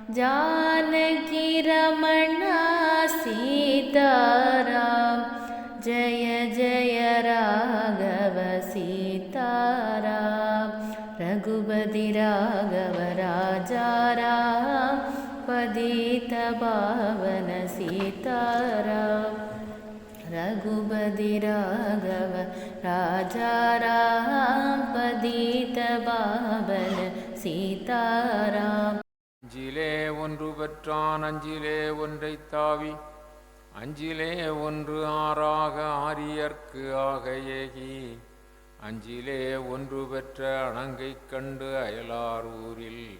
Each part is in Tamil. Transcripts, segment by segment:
जानकी रमणा सीताराम जय जय राघव सीताराम रघुपति राघव राजा राम पतित पावन सीताराम रघुपति राघव राजा राम पतित पावन सीताराम அஞ்சிலே ஒன்று பெற்றான் அஞ்சிலே ஒன்றைத் தாவி அஞ்சிலே ஒன்று ஆறாக ஆரியர்க்கு ஆக ஏகி அஞ்சிலே ஒன்று பெற்ற அணங்கைக் கண்டு அயலார் ஊரில்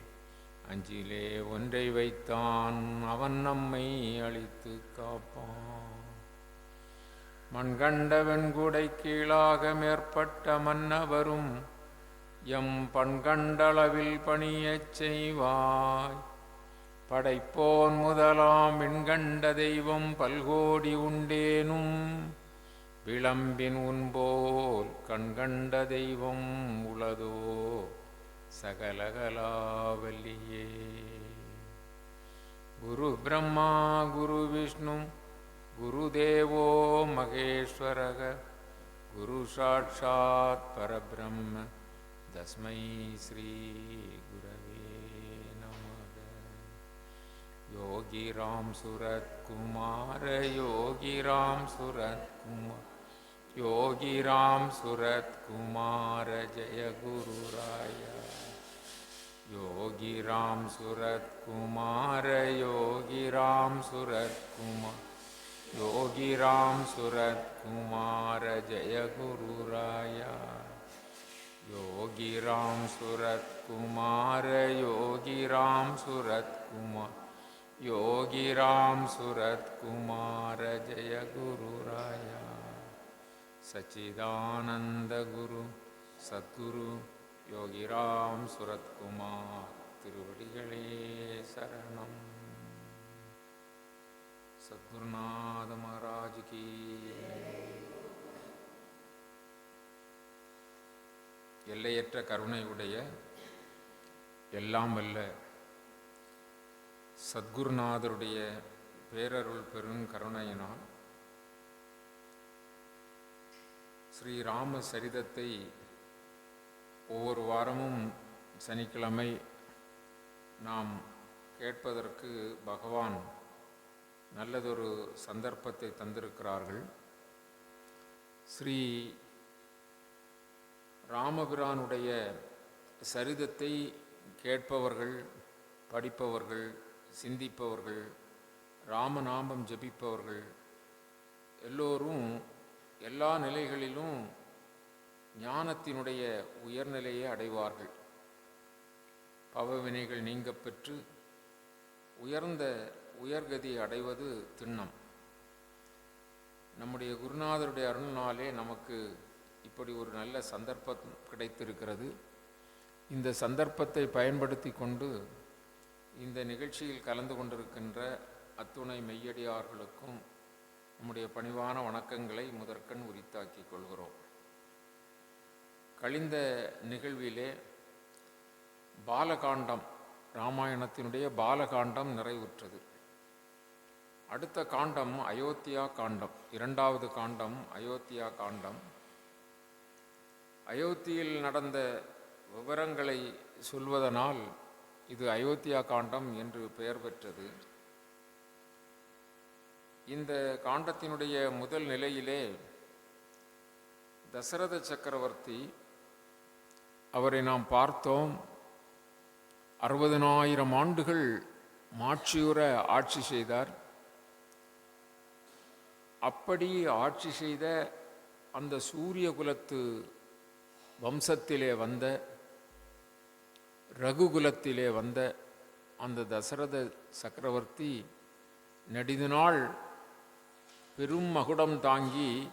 அஞ்சிலே ஒன்றை வைத்தான் அவன் நம்மை அழித்து காப்பான். மண்கண்ட வெண்குடை கீழாக மேற்பட்ட மன்னவரும் எம் பண்கண்டளவில் பணியச் செய்வாய். படைப்போன் முதலாம் விண்கண்ட தெய்வம் பல்கோடி உண்டேனும் விளம்பின் உன்போல் கண்கண்ட தெய்வம் உளதோ சகலகலாவல்லியே. குரு பிரம்மா குரு விஷ்ணு குருதேவோ மகேஸ்வரக குரு சாட்சாத் பரபிரம்ம தஸ்மை ஸ்ரீ குரவே நமக. யோகி ராம் சுரத் குமார யோகி ராம் சுரத் குமார் யோகி ராம் சுரத் குமார ஜெய குரு ராயா. யோகி ராம் சுரத் குமார யோகி ராம் சுரத் குமார் யோகி ராம் சுரத் குமார ஜெய குரு ராயா. योगी राम सूरत कुमार योगी राम सूरत कुमार योगी राम सूरत कुमार जय गुरु राया. सच्चिदानंद गुरु सद्गुरु योगी राम सूरत कुमार तिरुवडिगले शरणम. सद्गुरुनाथ महाराज की. எல்லையற்ற கருணையுடைய எல்லாம் வல்ல சத்குருநாதருடைய பேரருள் பெரும் கருணையினால் ஸ்ரீராம சரிதத்தை ஒவ்வொரு வாரமும் சனிக்கிழமை நாம் கேட்பதற்கு பகவான் நல்லதொரு சந்தர்ப்பத்தை தந்திருக்கிறார்கள். ஸ்ரீ ராமபிரானுடைய சரிதத்தை கேட்பவர்கள், படிப்பவர்கள், சிந்திப்பவர்கள், ராமநாமம் ஜபிப்பவர்கள் எல்லோரும் எல்லா நிலைகளிலும் ஞானத்தினுடைய உயர்நிலையை அடைவார்கள். பவவினைகள் நீங்க பெற்று உயர்ந்த உயர்கதியை அடைவது திண்ணம். நம்முடைய குருநாதருடைய அருள்னாலே நமக்கு இப்படி ஒரு நல்ல சந்தர்ப்பம் கிடைத்திருக்கிறது. இந்த சந்தர்ப்பத்தை பயன்படுத்தி கொண்டு இந்த நிகழ்ச்சியில் கலந்து கொண்டிருக்கின்ற அத்துணை மெய்யடியார்களுக்கும் நம்முடைய பணிவான வணக்கங்களை முதற்கண் உரித்தாக்கிக் கொள்கிறோம். கழிந்த நிகழ்விலே பாலகாண்டம், ராமாயணத்தினுடைய பாலகாண்டம் நிறைவுற்றது. அடுத்த காண்டம் அயோத்தியா காண்டம், இரண்டாவது காண்டம் அயோத்தியா காண்டம். அயோத்தியில் நடந்த விவரங்களை சொல்வதனால் இது அயோத்தியா காண்டம் என்று பெயர் பெற்றது. இந்த காண்டத்தினுடைய முதல் நிலையிலே தசரத சக்கரவர்த்தி, அவரை நாம் பார்த்தோம், 60,000 ஆண்டுகள் மாட்சியுற ஆட்சி செய்தார். அப்படி ஆட்சி செய்த அந்த சூரிய குலத்து வம்சத்திலே வந்த, ரகுகுலத்திலே வந்த அந்த தசரத சக்கரவர்த்தி நெடிது நாள் பெரும் மகுடம் தாங்கி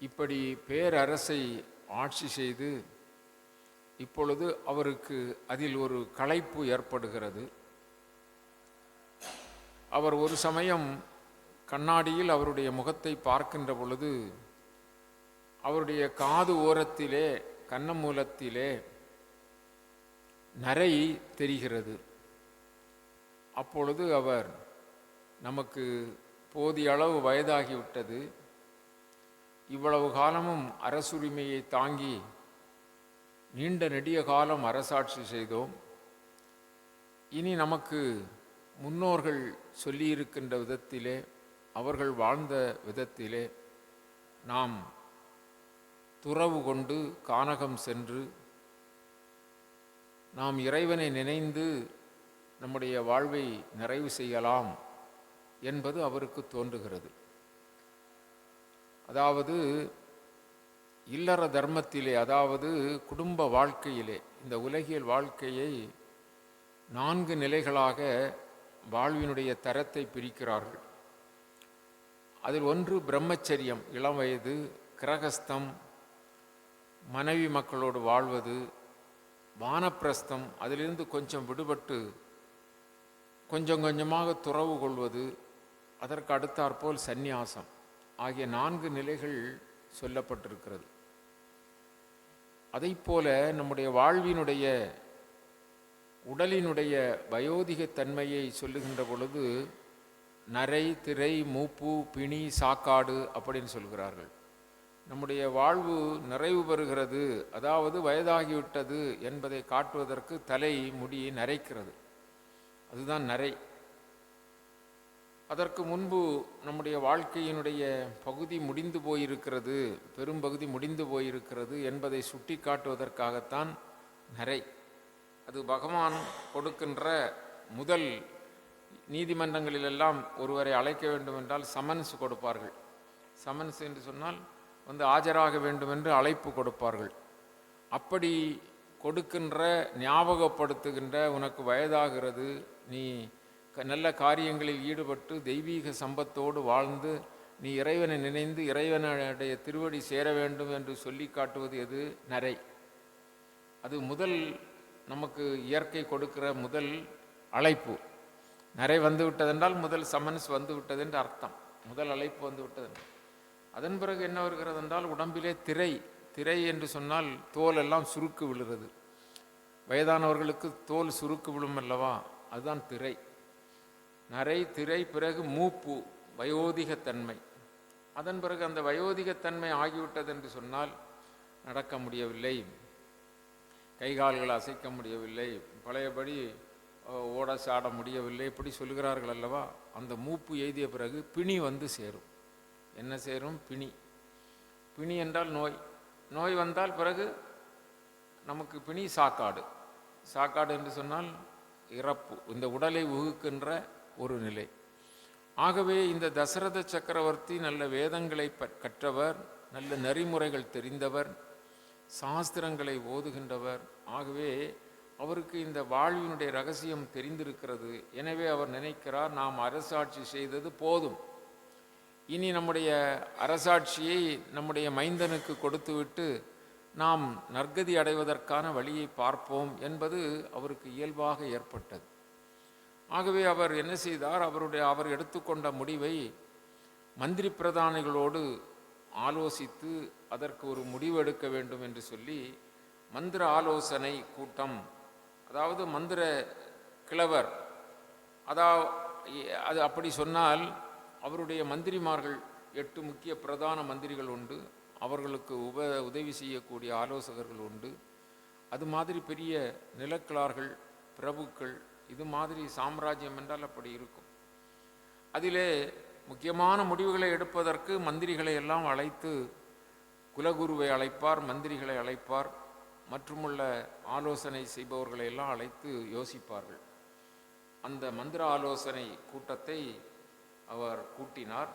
இப்படி பேரரசை ஆட்சி செய்து இப்பொழுது அவருக்கு அதில் ஒரு களைப்பு ஏற்படுகிறது. அவர் ஒரு சமயம் கண்ணாடியில் அவருடைய முகத்தை பார்க்கின்ற பொழுது அவருடைய காது ஓரத்திலே, கன்னமூலத்திலே நரை தெரிகிறது. அப்பொழுது அவர் நமக்கு போதிய அளவு வயதாகிவிட்டது, இவ்வளவு காலமும் அரசுரிமையை தாங்கி நீண்ட நெடிய காலம் அரசாட்சி செய்தோம், இனி நமக்கு முன்னோர்கள் சொல்லியிருக்கின்ற விதத்திலே, அவர்கள் வாழ்ந்த விதத்திலே நாம் துறவு கொண்டு கானகம் சென்று நாம் இறைவனை நினைந்து நம்முடைய வாழ்வை நிறைவு செய்யலாம் என்பது அவருக்கு தோன்றுகிறது. அதாவது இல்லற தர்மத்திலே, அதாவது குடும்ப வாழ்க்கையிலே, இந்த உலகியல் வாழ்க்கையை 4 நிலைகளாக வாழ்வினுடைய தரத்தை பிரிக்கிறார்கள். அதில் ஒன்று பிரம்மச்சரியம், இளம் வயது, கிரகஸ்தம், மனைவி மக்களோடு வாழ்வது, வானப்பிரஸ்தம், அதிலிருந்து கொஞ்சம் விடுபட்டு கொஞ்சம் கொஞ்சமாக துறவு கொள்வது, அதற்கு அடுத்தாற்போல் சந்நியாசம் ஆகிய 4 நிலைகள் சொல்லப்பட்டிருக்கிறது. அதைப்போல நம்முடைய வாழ்வினுடைய உடலினுடைய வயோதிக தன்மையை சொல்லுகின்ற பொழுது நரை, திரை, மூப்பு, பிணி, சாக்காடு அப்படின்னு சொல்கிறார்கள். நம்முடைய வாழ்வு நிறைவு பெறுகிறது, அதாவது வயதாகிவிட்டது என்பதை காட்டுவதற்கு தலை முடி நரைக்கிறது, அதுதான் நரை. அதற்கு முன்பு நம்முடைய வாழ்க்கையினுடைய பகுதி முடிந்து போயிருக்கிறது, பெரும்பகுதி முடிந்து போயிருக்கிறது என்பதை சுட்டி காட்டுவதற்காகத்தான் நரை. அது பகவான் கொடுக்கின்ற முதல் நீதிமன்றங்களிலெல்லாம் ஒருவரை அழைக்க வேண்டும் என்றால் சமன்ஸ் கொடுப்பார்கள். சமன்ஸ் என்று சொன்னால் வந்து ஆஜராக வேண்டும் என்று அழைப்பு கொடுப்பார்கள். அப்படி கொடுக்கின்ற, ஞாபகப்படுத்துகின்ற, உனக்கு வயதாகிறது, நீ நல்ல காரியங்களில் ஈடுபட்டு தெய்வீக சம்பத்தோடு வாழ்ந்து நீ இறைவனை நினைந்து இறைவனுடைய திருவடி சேர வேண்டும் என்று சொல்லி காட்டுவது எது? நரை. அது முதல் நமக்கு இயற்கை கொடுக்கிற முதல் அழைப்பு. நரை வந்து விட்டதென்றால் முதல் சமன்ஸ் வந்து விட்டது என்று அர்த்தம், முதல் அழைப்பு வந்து விட்டது. அதன் பிறகு என்ன வருகிறது என்றால் உடம்பிலே திரை. திரை என்று சொன்னால் தோல் எல்லாம் சுருக்கு விழுகிறது. வயதானவர்களுக்கு தோல் சுருக்கு விழும் அல்லவா, அதுதான் திரை. நரை, திரை, பிறகு மூப்பு, வயோதிகத்தன்மை. அதன் பிறகு அந்த வயோதிகத்தன்மை ஆகிவிட்டது என்று சொன்னால் நடக்க முடியவில்லை, கைகால்கள் அசைக்க முடியவில்லை, பழையபடி ஓட சாட முடியவில்லை, இப்படி சொல்கிறார்கள் அல்லவா. அந்த மூப்பு எய்திய பிறகு பிணி வந்து சேரும். என்ன சேரும்? பிணி. பிணி என்றால் நோய். நோய் வந்தால் பிறகு நமக்கு பிணி சாக்காடு. சாக்காடு என்று சொன்னால் இறப்பு, இந்த உடலை உகுக்கின்ற ஒரு நிலை. ஆகவே இந்த தசரத சக்கரவர்த்தி நல்ல வேதங்களை கற்றவர், நல்ல நெறிமுறைகள் தெரிந்தவர், சாஸ்திரங்களை ஓதுகின்றவர். ஆகவே அவருக்கு இந்த வாழ்வினுடைய ரகசியம் தெரிந்திருக்கிறது. எனவே அவர் நினைக்கிறார், நாம் அரசாட்சி செய்தது போதும், இனி நம்முடைய அரசாட்சியை நம்முடைய மைந்தனுக்கு கொடுத்துவிட்டு நாம் நற்கதி அடைவதற்கான வழியை பார்ப்போம் என்பது அவருக்கு இயல்பாக ஏற்பட்டது. ஆகவே அவர் என்ன செய்தார்? அவர் எடுத்துக்கொண்ட முடிவை மந்திரி பிரதானிகளோடு ஆலோசித்து அதற்கு ஒரு முடிவு எடுக்க வேண்டும் என்று சொல்லி மந்திர ஆலோசனை கூட்டம், அதாவது மந்திர கிழவர், அது அப்படி சொன்னால் அவருடைய மந்திரிமார்கள் 8 முக்கிய பிரதான மந்திரிகள் உண்டு, அவர்களுக்கு உதவி செய்யக்கூடிய ஆலோசகர்கள் உண்டு. அது மாதிரி பெரிய நிலக்கிழார்கள், பிரபுக்கள், இது மாதிரி சாம்ராஜ்யம் என்றால் அப்படி இருக்கும். அதிலே முக்கியமான முடிவுகளை எடுப்பதற்கு மந்திரிகளை எல்லாம் அழைத்து, குலகுருவை அழைப்பார், மந்திரிகளை அழைப்பார், மற்றுமுள்ள ஆலோசனை செய்பவர்களை எல்லாம் அழைத்து யோசிப்பார்கள். அந்த மந்திர ஆலோசனை கூட்டத்தை அவர் கூட்டினார்.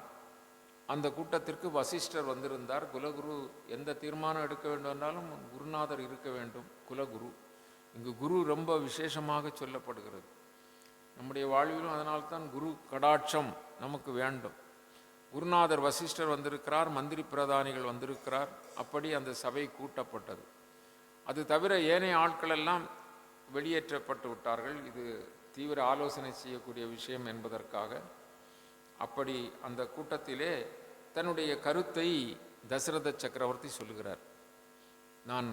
அந்த கூட்டத்திற்கு வசிஷ்டர் வந்திருந்தார். குலகுரு எந்த தீர்மானம் எடுக்க வேண்டும் என்றாலும் குருநாதர் இருக்க வேண்டும், குலகுரு. இங்கு குரு ரொம்ப விசேஷமாக சொல்லப்படுகிறது. நம்முடைய வாழ்விலும் அதனால்தான் குரு கடாட்சம் நமக்கு வேண்டும். குருநாதர் வசிஷ்டர் வந்திருக்கிறார், மந்திரி பிரதானிகள் வந்திருக்கிறார். அப்படி அந்த சபை கூட்டப்பட்டது. அது தவிர ஏனைய ஆட்கள் எல்லாம் வெளியேற்றப்பட்டு விட்டார்கள். இது தீவிர ஆலோசனை செய்யக்கூடிய விஷயம் என்பதற்காக. அப்படி அந்த கூட்டத்திலே தன்னுடைய கருத்தை தசரத சக்கரவர்த்தி சொல்லுகிறார். நான்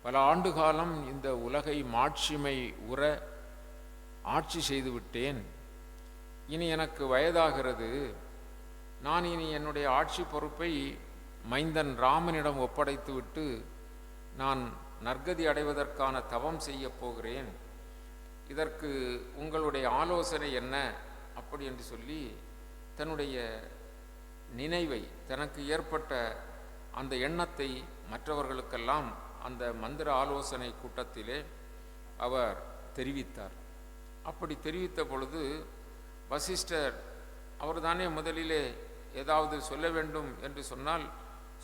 பல ஆண்டு காலம் இந்த உலகை மாட்சிமை உற ஆட்சி செய்து விட்டேன். இனி எனக்கு வயதாகிறது. நான் இனி என்னுடைய ஆட்சி பொறுப்பை மைந்தன் ராமனிடம் ஒப்படைத்துவிட்டு நான் நற்கதி அடைவதற்கான தவம் செய்ய போகிறேன். இதற்கு உங்களுடைய ஆலோசனை என்ன? அப்படி என்று சொல்லி தன்னுடைய நினைவை, தனக்கு ஏற்பட்ட அந்த எண்ணத்தை மற்றவர்களுக்கெல்லாம் அந்த மந்திர ஆலோசனை கூட்டத்திலே அவர் தெரிவித்தார். அப்படி தெரிவித்த பொழுது வசிஷ்டர் அவர் தானே முதலிலே ஏதாவது சொல்ல வேண்டும் என்று சொன்னால்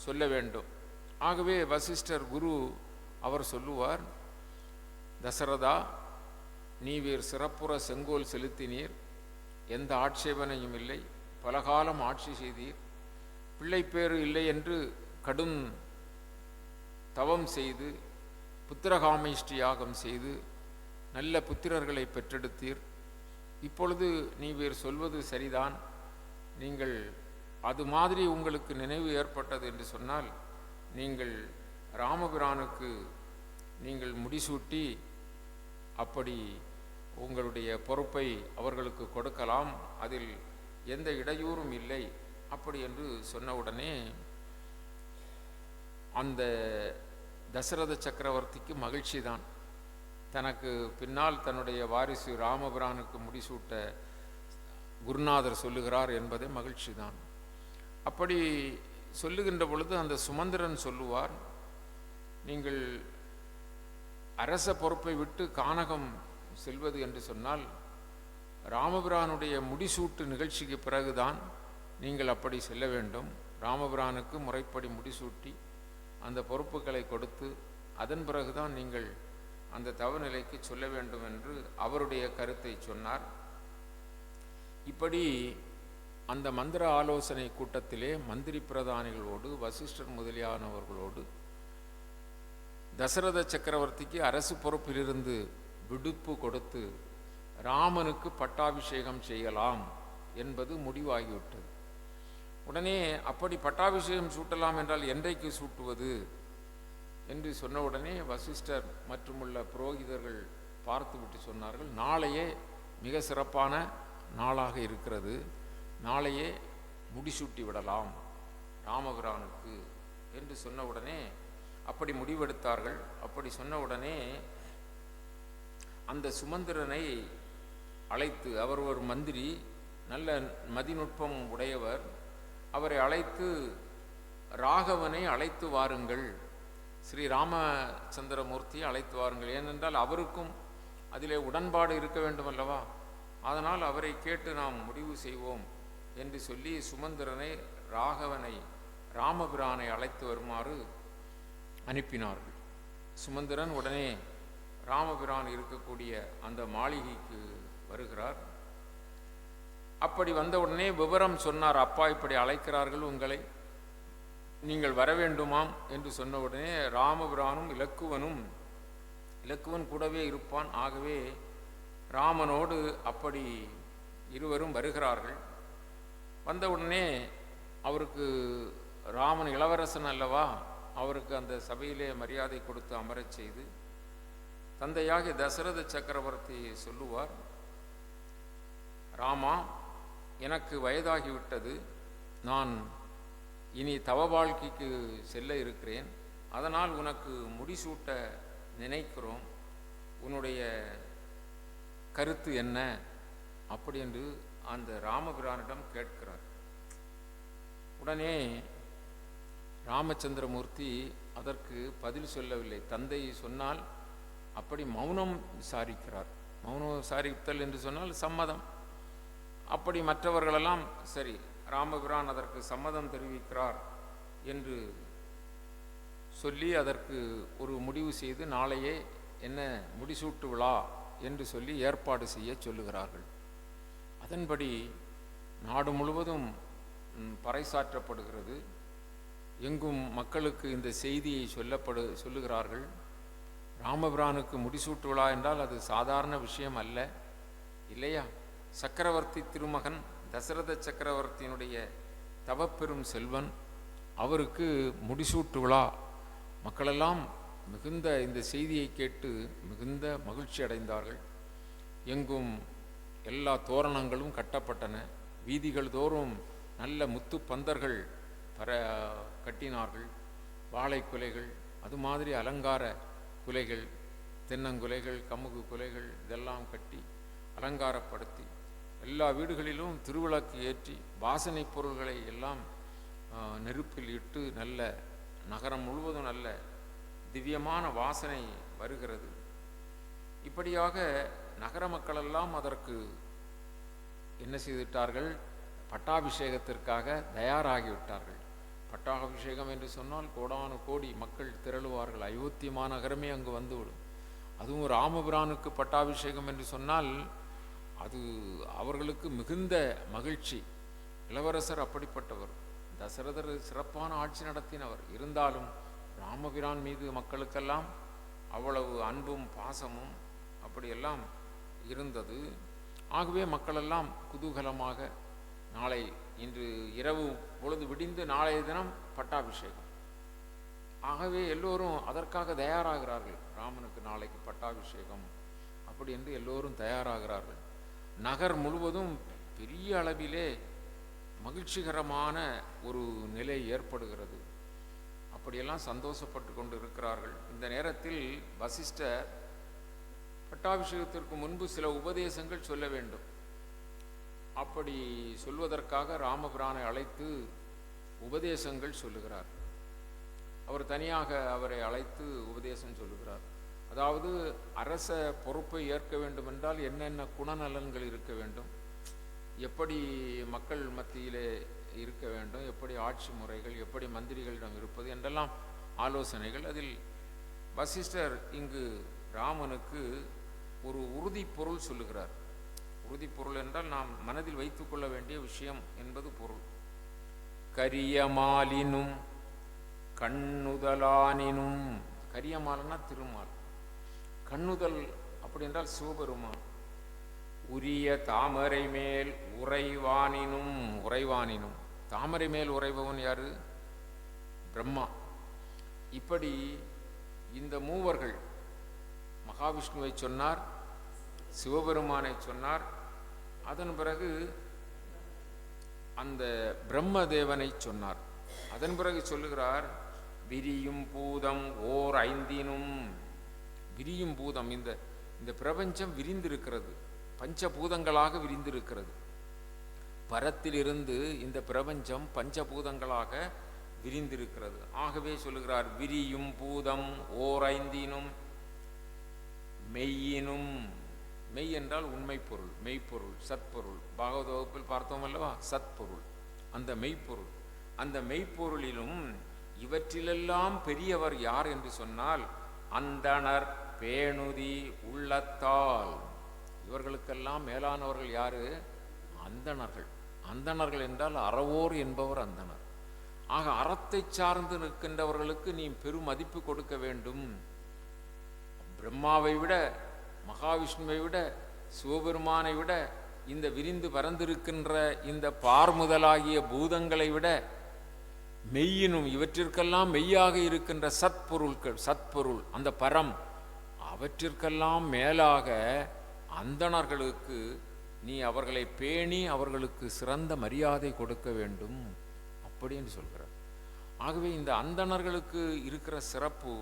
சொல்ல வேண்டும். ஆகவே வசிஷ்டர் குரு அவர் சொல்லுவார், தசரதா, நீவீர் சிறப்புற செங்கோல் செலுத்தினீர், எந்த ஆட்சேபனையும் இல்லை, பலகாலம் ஆட்சி செய்தீர், பிள்ளைப்பேறு இல்லை என்று கடும் தவம் செய்து புத்திரகாமேஷ்டி யாகம் செய்து நல்ல புத்திரர்களை பெற்றெடுத்தீர். இப்பொழுது நீவீர் சொல்வது சரிதான். நீங்கள் அது மாதிரி உங்களுக்கு நினைவு ஏற்பட்டது என்று சொன்னால் நீங்கள் ராமபிரானுக்கு நீங்கள் முடிசூட்டி அப்படி உங்களுடைய பொறுப்பை அவர்களுக்கு கொடுக்கலாம், அதில் எந்த இடையூறும் இல்லை. அப்படி என்று சொன்னவுடனே அந்த தசரத சக்கரவர்த்திக்கு மகிழ்ச்சி தான். தனக்கு பின்னால் தன்னுடைய வாரிசு ராமபிரானுக்கு முடிசூட்ட குருநாதர் சொல்லுகிறார் என்பதே மகிழ்ச்சி தான். அப்படி சொல்லுகின்ற பொழுது அந்த சுமந்திரன் சொல்லுவார், நீங்கள் அரச பொறுப்பை விட்டு கானகம் செல்வது என்று சொன்னால் ராமபிரானுடைய முடிசூட்டு நிகழ்ச்சிக்கு பிறகுதான் நீங்கள் அப்படி செல்ல வேண்டும். ராமபிரானுக்கு முறைப்படி முடிசூட்டி அந்த பொறுப்புகளை கொடுத்து அதன் பிறகுதான் நீங்கள் அந்த தவநிலைக்கு சொல்ல வேண்டும் என்று அவருடைய கருத்தை சொன்னார். இப்படி அந்த மந்திர ஆலோசனை கூட்டத்திலே மந்திரி பிரதானிகளோடு வசிஷ்டர் முதலியானவர்களோடு தசரத சக்கரவர்த்திக்கு அரசு பொறுப்பிலிருந்து விடுப்பு கொடுத்து ராமனுக்கு பட்டாபிஷேகம் செய்யலாம் என்பது முடிவாகிவிட்டது. உடனே அப்படி பட்டாபிஷேகம் சூட்டலாம் என்றால் என்றைக்கு சூட்டுவது என்று சொன்ன உடனே வசிஷ்டர் மற்றுமுள்ள புரோகிதர்கள் பார்த்துவிட்டு சொன்னார்கள், நாளையே மிக சிறப்பான நாளாக இருக்கிறது, நாளையே முடிசூட்டி விடலாம் ராமபிரானுக்கு என்று சொன்ன உடனே அப்படி முடிவெடுத்தார்கள். அப்படி சொன்ன உடனே அந்த சுமந்திரனை அழைத்து, அவர் ஒரு மந்திரி, நல்ல மதிநுட்பம் உடையவர், அவரை அழைத்து ராகவனை அழைத்து வாருங்கள், ஸ்ரீ ராமச்சந்திரமூர்த்தியை அழைத்து வாருங்கள், ஏனென்றால் அவருக்கும் அதிலே உடன்பாடு இருக்க வேண்டும் அல்லவா, அதனால் அவரை கேட்டு நாம் முடிவு செய்வோம் என்று சொல்லி சுமந்திரனை ராகவனை ராமபிரானை அழைத்து வருமாறு அனுப்பினார்கள். சுமந்திரன் உடனே ராமபிரான் இருக்கக்கூடிய அந்த மாளிகைக்கு வருகிறார். அப்படி வந்தவுடனே விவரம் சொன்னார், அப்பா இப்படி அழைக்கிறார்கள் உங்களை, நீங்கள் வர வேண்டுமாம் என்று சொன்னவுடனே ராமபிரானும் இலக்குவன் கூடவே இருப்பான். ஆகவே ராமனோடு அப்படி இருவரும் வருகிறார்கள். வந்தவுடனே அவருக்கு ராமன் இளவரசன் அல்லவா, அவருக்கு அந்த சபையிலே மரியாதை கொடுத்து அமரச் செய்து தந்தையாகிய தசரத சக்கரவர்த்தி சொல்லுவார், ராமா, எனக்கு வயதாகிவிட்டது, நான் இனி தவ வாழ்க்கைக்கு செல்ல இருக்கிறேன், அதனால் உனக்கு முடிசூட்ட நினைக்கிறோம், உன்னுடைய கருத்து என்ன அப்படி என்று அந்த ராமபிரானிடம் கேட்கிறார். உடனே ராமச்சந்திரமூர்த்தி அதற்கு பதில் சொல்லவில்லை. தந்தை சொன்னால் அப்படி மௌனம் விசாரிக்கிறார். மௌனம் விசாரித்தல் என்று சொன்னால் சம்மதம். அப்படி மற்றவர்களெல்லாம் சரி, ராமபிரான் அதற்கு சம்மதம் தெரிவிக்கிறார் என்று சொல்லி அதற்கு ஒரு முடிவு செய்து நாளையே என்ன முடிசூட்டு விழா என்று சொல்லி ஏற்பாடு செய்ய சொல்லுகிறார்கள். அதன்படி நாடு முழுவதும் பறைசாற்றப்படுகிறது. எங்கும் மக்களுக்கு இந்த செய்தியை சொல்லுகிறார்கள். ராமபிரானுக்கு முடிசூட்டு விழா என்றால் அது சாதாரண விஷயம் அல்ல, இல்லையா? சக்கரவர்த்தி திருமகன் தசரத சக்கரவர்த்தியினுடைய தவப்பெரும் செல்வன், அவருக்கு முடிசூட்டு விழா. மக்களெல்லாம் மிகுந்த இந்த செய்தியை கேட்டு மிகுந்த மகிழ்ச்சி அடைந்தார்கள். எங்கும் எல்லா தோரணங்களும் கட்டப்பட்டன. வீதிகள் தோறும் நல்ல முத்து பந்தர்கள் கட்டினார்கள். வாழை குலைகள், அது மாதிரி அலங்கார குலைகள், தென்னங்குலைகள், கமுகு குலைகள் இதெல்லாம் கட்டி அலங்காரப்படுத்தி எல்லா வீடுகளிலும் திருவிளக்கு ஏற்றி வாசனை பொருள்களை எல்லாம் நெருப்பில் இட்டு நல்ல நகரம் முழுவதும் நல்ல திவ்யமான வாசனை வருகிறது. இப்படியாக நகர மக்களெல்லாம் அதற்கு என்ன செய்துவிட்டார்கள்? பட்டாபிஷேகத்திற்காக தயாராகிவிட்டார்கள். பட்டாபிஷேகம் என்று சொன்னால் கோடானு கோடி மக்கள் திரளுவார்கள். அயோத்தி மாநகரமே அங்கு வந்துவிடும். அதுவும் ராமபிரானுக்கு பட்டாபிஷேகம் என்று சொன்னால் அது அவர்களுக்கு மிகுந்த மகிழ்ச்சி. இளவரசர் அப்படிப்பட்டவர். தசரதர் சிறப்பான ஆட்சி நடத்தினவர். இருந்தாலும் ராமபிரான் மீது மக்களுக்கெல்லாம் அவ்வளவு அன்பும் பாசமும் அப்படியெல்லாம் இருந்தது. ஆகவே மக்களெல்லாம் குதூகலமாக நாளை இன்று இரவு பொழுது விடிந்து நாளைய தினம் பட்டாபிஷேகம். ஆகவே எல்லோரும் அதற்காக தயாராகிறார்கள். ராமனுக்கு நாளைக்கு பட்டாபிஷேகம் அப்படி என்று எல்லோரும் தயாராகிறார்கள். நகர் முழுவதும் பெரிய அளவிலே மகிழ்ச்சிகரமான ஒரு நிலை ஏற்படுகிறது. அப்படியெல்லாம் சந்தோஷப்பட்டு கொண்டு இருக்கிறார்கள். இந்த நேரத்தில் வசிஷ்டர் பட்டாபிஷேகத்திற்கு முன்பு சில உபதேசங்கள் சொல்ல வேண்டும். அப்படி சொல்வதற்காக ராமபிரானை அழைத்து உபதேசங்கள் சொல்லுகிறார். அவர் தனியாக அவரை அழைத்து உபதேசம் சொல்லுகிறார். அதாவது அரச பொறுப்பை ஏற்க வேண்டும் என்றால் என்னென்ன குணநலன்கள் இருக்க வேண்டும், எப்படி மக்கள் மத்தியிலே இருக்க வேண்டும், எப்படி ஆட்சி முறைகள், எப்படி மந்திரிகளிடம் இருப்பது என்றெல்லாம் ஆலோசனைகள். அதில் வசிஷ்டர் இங்கு ராமனுக்கு ஒரு உறுதி பொருள் சொல்லுகிறார். உறுதி பொருள் என்றால் நாம் மனதில் வைத்துக் கொள்ள வேண்டிய விஷயம் என்பது பொருள். கரியமாலினும் கண்ணுதலானினும், கரியமாலனா திருமால், கண்ணுதல் அப்படி என்றால் சிவபெருமான். உரிய தாமரை மேல் உறைவானினும், உறைவானினும் தாமரை மேல் உறைபவன் யாரு? பிரம்மா. இப்படி இந்த மூவர்கள், மகாவிஷ்ணுவை சொன்னார், சிவபெருமானை சொன்னார், அதன் பிறகு அந்த பிரம்மதேவனை சொன்னார். அதன் பிறகு சொல்லுகிறார் விரியும் பூதம் ஓர் ஐந்தினும். விரியும் பூதம், இந்த பிரபஞ்சம் விரிந்திருக்கிறது, பஞ்சபூதங்களாக விரிந்திருக்கிறது. பரத்திலிருந்து இந்த பிரபஞ்சம் பஞ்சபூதங்களாக விரிந்திருக்கிறது. ஆகவே சொல்லுகிறார் விரியும் பூதம் ஓர் ஐந்தினும் மெய்யினும். மெய் என்றால் உண்மை பொருள், மெய்ப்பொருள், சத்பொருள். பாகவத வகுப்பில் பார்த்தோம் அல்லவா? சத்பொருள், அந்த மெய்ப்பொருள். அந்த மெய்ப்பொருளிலும் இவற்றிலெல்லாம் பெரியவர் யார் என்று சொன்னால் அந்தணர் பேணுதி உள்ளத்தால். இவர்களுக்கெல்லாம் மேலானவர்கள் யாரு? அந்தணர்கள். அந்தணர்கள் என்றால் அறவோர் என்பவர் அந்தணர். ஆக அறத்தை சார்ந்து நிற்கின்றவர்களுக்கு நீ பெரும் மதிப்பு கொடுக்க வேண்டும். பிரம்மாவை விட, மகாவிஷ்ணுவை விட, சிவபெருமானை விட, இந்த விரிந்து பறந்திருக்கின்ற இந்த பார்முதலாகிய பூதங்களை விட, மெய்யினும் இவற்றிற்கெல்லாம் மெய்யாக இருக்கின்ற சத்பொருள்கள், சத்பொருள் அந்த பரம், அவற்றிற்கெல்லாம் மேலாக அந்தணர்களுக்கு நீ அவர்களை பேணி அவர்களுக்கு சிறந்த மரியாதை கொடுக்க வேண்டும் அப்படின்னு சொல்கிறார். ஆகவே இந்த அந்தணர்களுக்கு இருக்கிற சிறப்பு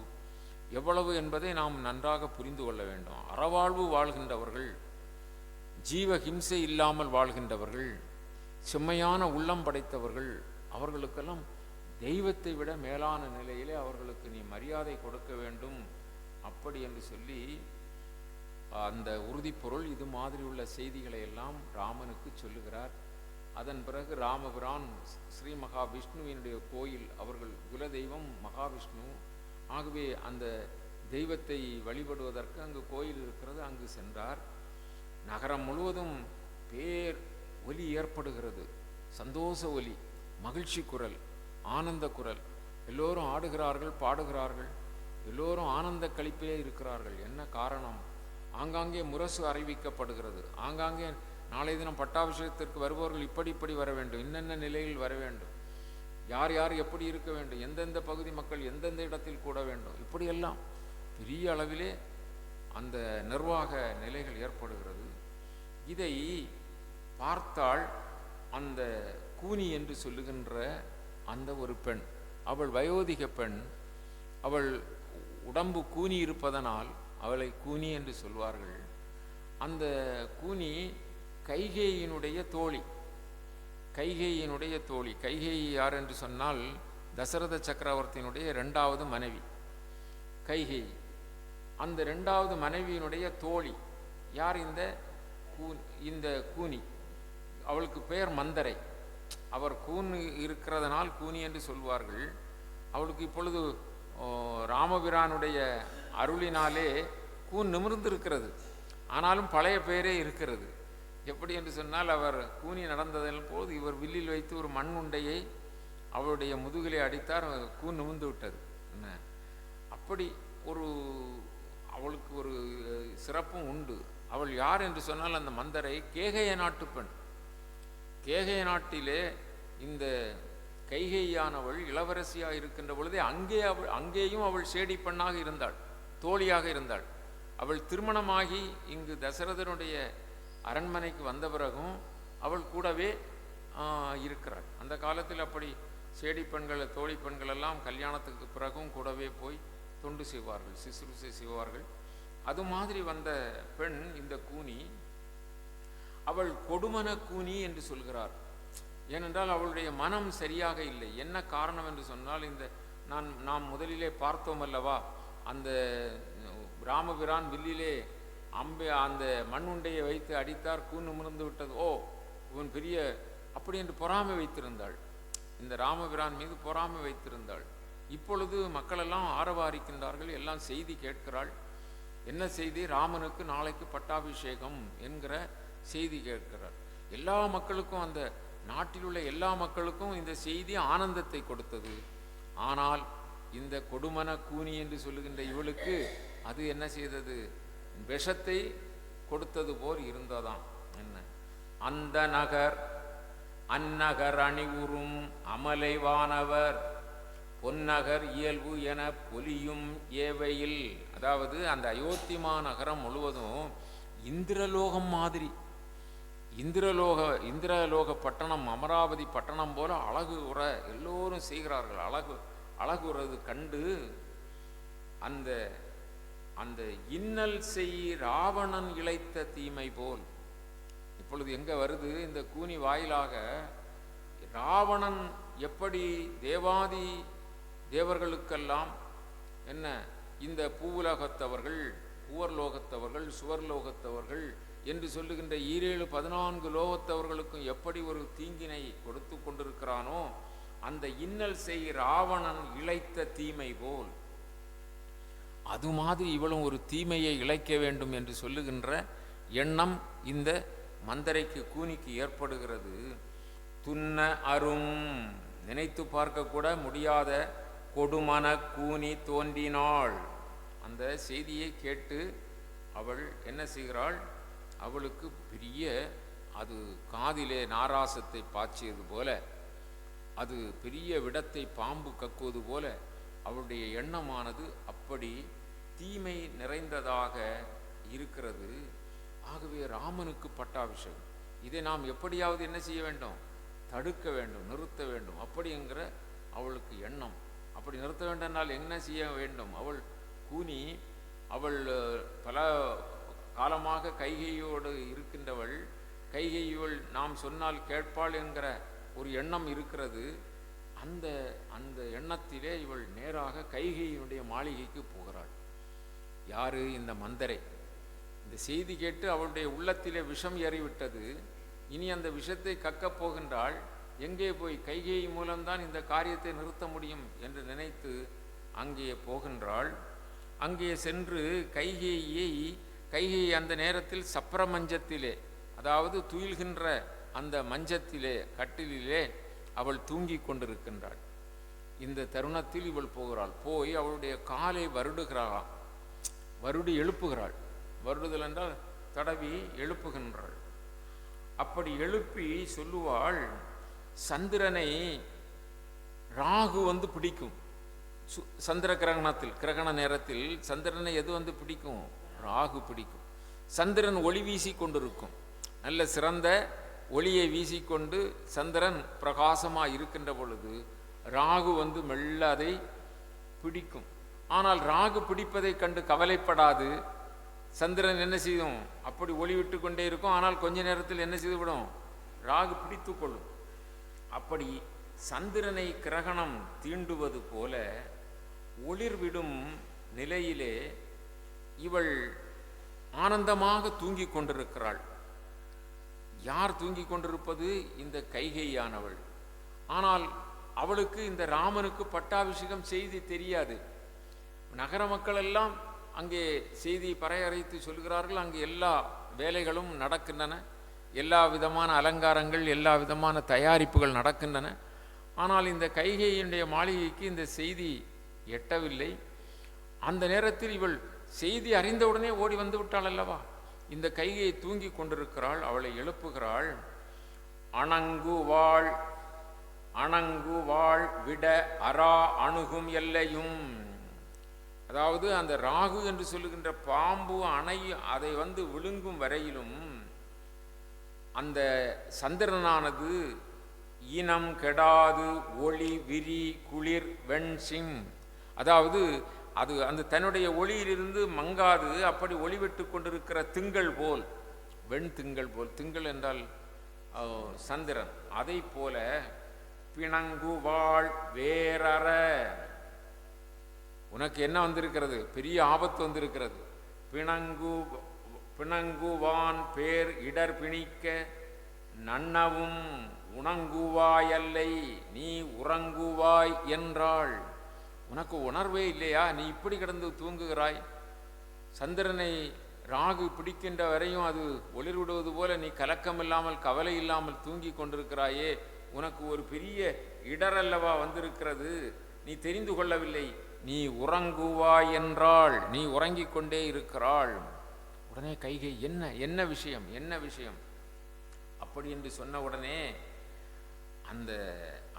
எவ்வளவு என்பதை நாம் நன்றாக புரிந்து கொள்ள வேண்டும். அறவாழ்வு வாழ்கின்றவர்கள், ஜீவஹிம்சை இல்லாமல் வாழ்கின்றவர்கள், செம்மையான உள்ளம் படைத்தவர்கள், அவர்களுக்கெல்லாம் தெய்வத்தை விட மேலான நிலையிலே அவர்களுக்கு நீ மரியாதை கொடுக்க வேண்டும் அப்படி என்று சொல்லி அந்த உறுதிப்பொருள் இது மாதிரி உள்ள செய்திகளை எல்லாம் ராமனுக்கு சொல்லுகிறார். அதன் பிறகு ராமபிரான் ஸ்ரீ மகாவிஷ்ணுவினுடைய கோயில், அவர்கள் குலதெய்வம் மகாவிஷ்ணு. ஆகவே அந்த தெய்வத்தை வழிபடுவதற்கு அங்கு கோயில் இருக்கிறது, அங்கு சென்றார். நகரம் முழுவதும் பேர் ஒலி ஏற்படுகிறது, சந்தோஷ ஒலி, மகிழ்ச்சி குரல், ஆனந்த குரல். எல்லோரும் ஆடுகிறார்கள், பாடுகிறார்கள், எல்லோரும் ஆனந்த களிப்பிலே இருக்கிறார்கள். என்ன காரணம்? ஆங்காங்கே முரசு அறிவிக்கப்படுகிறது. ஆங்காங்கே நாளைய தினம் பட்டாபிஷேகத்திற்கு வருபவர்கள் இப்படி இப்படி வர வேண்டும், என்னென்ன நிலையில் வர வேண்டும், யார் யார் எப்படி இருக்க வேண்டும், எந்தெந்த பகுதி மக்கள் எந்தெந்த இடத்தில் கூட வேண்டும், இப்படியெல்லாம் பெரிய அளவிலே அந்த நிர்வாக நிலைகள் ஏற்படுகிறது. இதை பார்த்தாள் அந்த கூனி என்று சொல்லுகின்ற அந்த ஒரு பெண். அவள் வயோதிக பெண். அவள் உடம்பு கூனி இருப்பதனால் அவளை கூனி என்று சொல்வார்கள். அந்த கூனி கைகேயினுடைய தோழி. கைகேயினுடைய தோழி. கைகேயி யார் என்று சொன்னால் தசரத சக்கரவர்த்தியினுடைய 2வது மனைவி கைகேயி. அந்த 2வது மனைவியினுடைய தோழி யார்? இந்த கூனி. அவளுக்கு பெயர் மந்தரை. அவர் கூன் இருக்கிறதனால் கூனி என்று சொல்வார்கள். அவளுக்கு இப்பொழுது ராமபிரானுடைய அருளினாலே கூன் நிமிர்ந்திருக்கிறது. ஆனாலும் பழைய பெயரே இருக்கிறது. எப்படி என்று சொன்னால், அவர் கூனி நடந்ததன் போது இவர் வில்லில் வைத்து ஒரு மண் உண்டையை அவளுடைய முதுகிலே அடித்தார். கூன் நிமிர்ந்து விட்டது. என்ன அப்படி ஒரு அவளுக்கு ஒரு சிறப்பும் உண்டு. அவள் யார் என்று சொன்னால், அந்த மந்தரை கேகய நாட்டு பெண். கேகய நாட்டிலே இந்த கைகேயானவள் இளவரசியாக இருக்கின்ற பொழுதே அங்கேயும் அவள் சேடி பெண்ணாக இருந்தாள், தோழியாக இருந்தாள். அவள் திருமணமாகி இங்கு தசரதனுடைய அரண்மனைக்கு வந்த பிறகும் அவள் கூடவே இருக்கிறாள். அந்த காலத்தில் அப்படி சேடி பெண்கள், தோழி பெண்கள் எல்லாம் கல்யாணத்துக்கு பிறகும் கூடவே போய் தொண்டு செய்வார்கள், சிசுருசை செய்வார்கள். அது மாதிரி வந்த பெண் இந்த கூனி. அவள் கொடுமன கூனி என்று சொல்கிறார். ஏனென்றால் அவளுடைய மனம் சரியாக இல்லை. என்ன காரணம் என்று சொன்னால், நாம் முதலிலே பார்த்தோம் அல்லவா, அந்த ராமபிரான் வில்லிலே அந்த மண்ணுண்டையை வைத்து அடித்தார், கூன் நிமிர்ந்து விட்டது. ஓ, இவன் பெரிய அப்படி என்று பொறாமை வைத்திருந்தாள். இந்த ராமபிரான் மீது பொறாமை வைத்திருந்தாள். இப்பொழுது மக்களெல்லாம் ஆரவாரிக்கின்றார்கள், எல்லாம் செய்தி கேட்கிறாள். என்ன செய்தி? ராமனுக்கு நாளைக்கு பட்டாபிஷேகம் என்கிற செய்தி கேட்கிறார். எல்லா மக்களுக்கும், அந்த நாட்டில் உள்ள எல்லா மக்களுக்கும் இந்த செய்தி ஆனந்தத்தை கொடுத்தது. ஆனால் இந்த கொடுமன கூனி என்று சொல்லுகின்ற இவளுக்கு அது என்ன செய்தது? விஷத்தை கொடுத்தது போல் இருந்ததாம். என்ன? அந்த நகர் அந்நகர் அணிவுறும் அமலைவானவர் பொன்னகர் இயல்பு என பொலியும் ஏவையில். அதாவது அந்த அயோத்திமா நகரம் முழுவதும் இந்திரலோகம் மாதிரி, இந்திரலோக பட்டணம், அமராவதி பட்டணம் போல அழகு உற எல்லோரும் செய்கிறார்கள். அழகுறது கண்டு அந்த அந்த இன்னல் செய் ராவணன் இழைத்த தீமை போல். இப்பொழுது எங்க வருது? இந்த கூனி வாயிலாக ராவணன் எப்படி தேவாதி தேவர்களுக்கெல்லாம் என்ன இந்த பூவுலகத்தவர்கள், பூவர்லோகத்தவர்கள், சுவர்லோகத்தவர்கள் என்று சொல்லுகின்ற 14 லோகத்தவர்களுக்கும் எப்படி ஒரு தீங்கினை கொடுத்து கொண்டிருக்கிறானோ, அந்த இன்னல் செய் ராவணன் இழைத்த தீமை போல் அது மாதிரி இவளும் ஒரு தீமையை இழைக்க வேண்டும் என்று சொல்லுகின்ற எண்ணம் இந்த மந்தரைக்கு, கூனிக்கு ஏற்படுகிறது. துன்ன அரும், நினைத்து பார்க்க கூட முடியாத கொடுமன கூனி தோன்றினாள். அந்த செய்தியை கேட்டு அவள் என்ன செய்கிறாள்? அவளுக்கு பெரிய, அது காதிலே நாராசத்தை பாய்ச்சியது போல, அது பெரிய விடத்தை பாம்பு கக்குவது போல அவளுடைய எண்ணமானது அப்படி தீமை நிறைந்ததாக இருக்கிறது. ஆகவே ராமனுக்கு பட்டாபிஷேகம், இதை நாம் எப்படியாவது என்ன செய்ய வேண்டும்? தடுக்க வேண்டும், நிறுத்த வேண்டும். அப்படிங்கிற அவளுக்கு எண்ணம். அப்படி நிறுத்த வேண்டும்னால் என்ன செய்ய வேண்டும்? அவள் கூனி, அவள் பல காலமாக கைகையோடு இருக்கின்றவள். கைகையோள் நாம் சொன்னால் கேட்பாள் என்கிற ஒரு எண்ணம் இருக்கிறது. அந்த எண்ணத்திலே இவள் நேராக கைகையினுடைய மாளிகைக்கு போகிறாள். யாரு? இந்த மந்தரை. இந்த செய்தி கேட்டு அவளுடைய உள்ளத்திலே விஷம் ஏறிவிட்டது. இனி அந்த விஷத்தை கக்கப் போகின்றாள். எங்கே போய் கைகேயி மூலம்தான் இந்த காரியத்தை நிறுத்த முடியும் என்று நினைத்து அங்கே போகின்றாள். அங்கே சென்று கைகேயி அந்த நேரத்தில் சப்பர மஞ்சத்திலே, அதாவது துயில்கின்ற அந்த மஞ்சத்திலே, கட்டிலே அவள் தூங்கி கொண்டிருக்கின்றாள். இந்த தருணத்தில் இவள் போகிறாள். போய் அவளுடைய காலை வருடுகிறாள், வருடி எழுப்புகிறாள். வருடுதல் என்றால் தடவி எழுப்புகின்றாள். அப்படி எழுப்பி சொல்லுவாள், சந்திரனை ராகு வந்து பிடிக்கும். சந்திர கிரகணத்தில், கிரகண நேரத்தில் சந்திரனை எது வந்து பிடிக்கும்? ராகு பிடிக்கும். சந்திரன் ஒளி வீசி கொண்டிருக்கும். நல்ல சிறந்த ஒளியை வீசிக்கொண்டு சந்திரன் பிரகாசமாக இருக்கின்ற பொழுது ராகு வந்து மெல்ல அதை பிடிக்கும். ஆனால் ராகு பிடிப்பதை கண்டு கவலைப்படாது. சந்திரன் என்ன செய்யும்? அப்படி ஒளி விட்டு கொண்டே இருக்கும். ஆனால் கொஞ்ச நேரத்தில் என்ன செய்துவிடும்? ராகு பிடித்து கொள்ளும். அப்படி சந்திரனை கிரகணம் தீண்டுவது போல ஒளிர்விடும் நிலையிலே இவள் ஆனந்தமாக தூங்கிக் கொண்டிருக்கிறாள். யார் தூங்கிக் கொண்டிருப்பது? இந்த கைகையானவள். ஆனால் அவளுக்கு இந்த ராமனுக்கு பட்டாபிஷேகம் செய்தி தெரியாது. நகர மக்கள் எல்லாம் அங்கே செய்தி பறையறைத்து சொல்கிறார்கள். அங்கே எல்லா வேலைகளும் நடக்கின்றன, எல்லா விதமான அலங்காரங்கள், எல்லா விதமான தயாரிப்புகள் நடக்கின்றன. ஆனால் இந்த கைகையினுடைய மாளிகைக்கு இந்த செய்தி எட்டவில்லை. அந்த நேரத்தில் இவள் செய்தி அறிந்தவுடனே ஓடி வந்து விட்டாள் அல்லவா. இந்த கைகையை தூங்கி கொண்டிருக்கிறாள். அவளை எழுப்புகிறாள். அணங்குவாள் அணங்குவாள் விட அரா அணுகும் எல்லையும். அதாவது அந்த ராகு என்று சொல்லுகின்ற பாம்பு அதை வந்து விழுங்கும் வரையிலும் அந்த சந்திரனானது இனம் கெடாது ஒளி விரி குளிர் வெண்சிம், அதாவது அது அந்த தன்னுடைய ஒளியிலிருந்து மங்காது அப்படி ஒளிவிட்டு கொண்டிருக்கிற திங்கள் போல், வெண் திங்கள் போல், திங்கள் என்றால் சந்திரன், அதை போல பிணங்குவாள் வேறற. உனக்கு என்ன வந்திருக்கிறது? பெரிய ஆபத்து வந்திருக்கிறது. பிணங்குவான் பேர் இடர் பிணிக்க நன்னவும் உணங்குவாயல்லை நீ உறங்குவாய் என்றாள். உனக்கு உணர்வே இல்லையா? நீ இப்படி கிடந்து தூங்குகிறாய். சந்திரனை ராகு பிடிக்கின்ற வரையும் அது ஒளிர்விடுவது போல நீ கலக்கம் இல்லாமல் கவலை இல்லாமல் தூங்கி கொண்டிருக்கிறாயே. உனக்கு ஒரு பெரிய இடரல்லவா வந்திருக்கிறது, நீ தெரிந்து கொள்ளவில்லை. நீ உறங்குவாய் என்றாள். நீ உறங்கிக் கொண்டே இருக்கிறாள். உடனே கைகை என்ன என்ன விஷயம் என்ன விஷயம் அப்படி என்று சொன்ன உடனே அந்த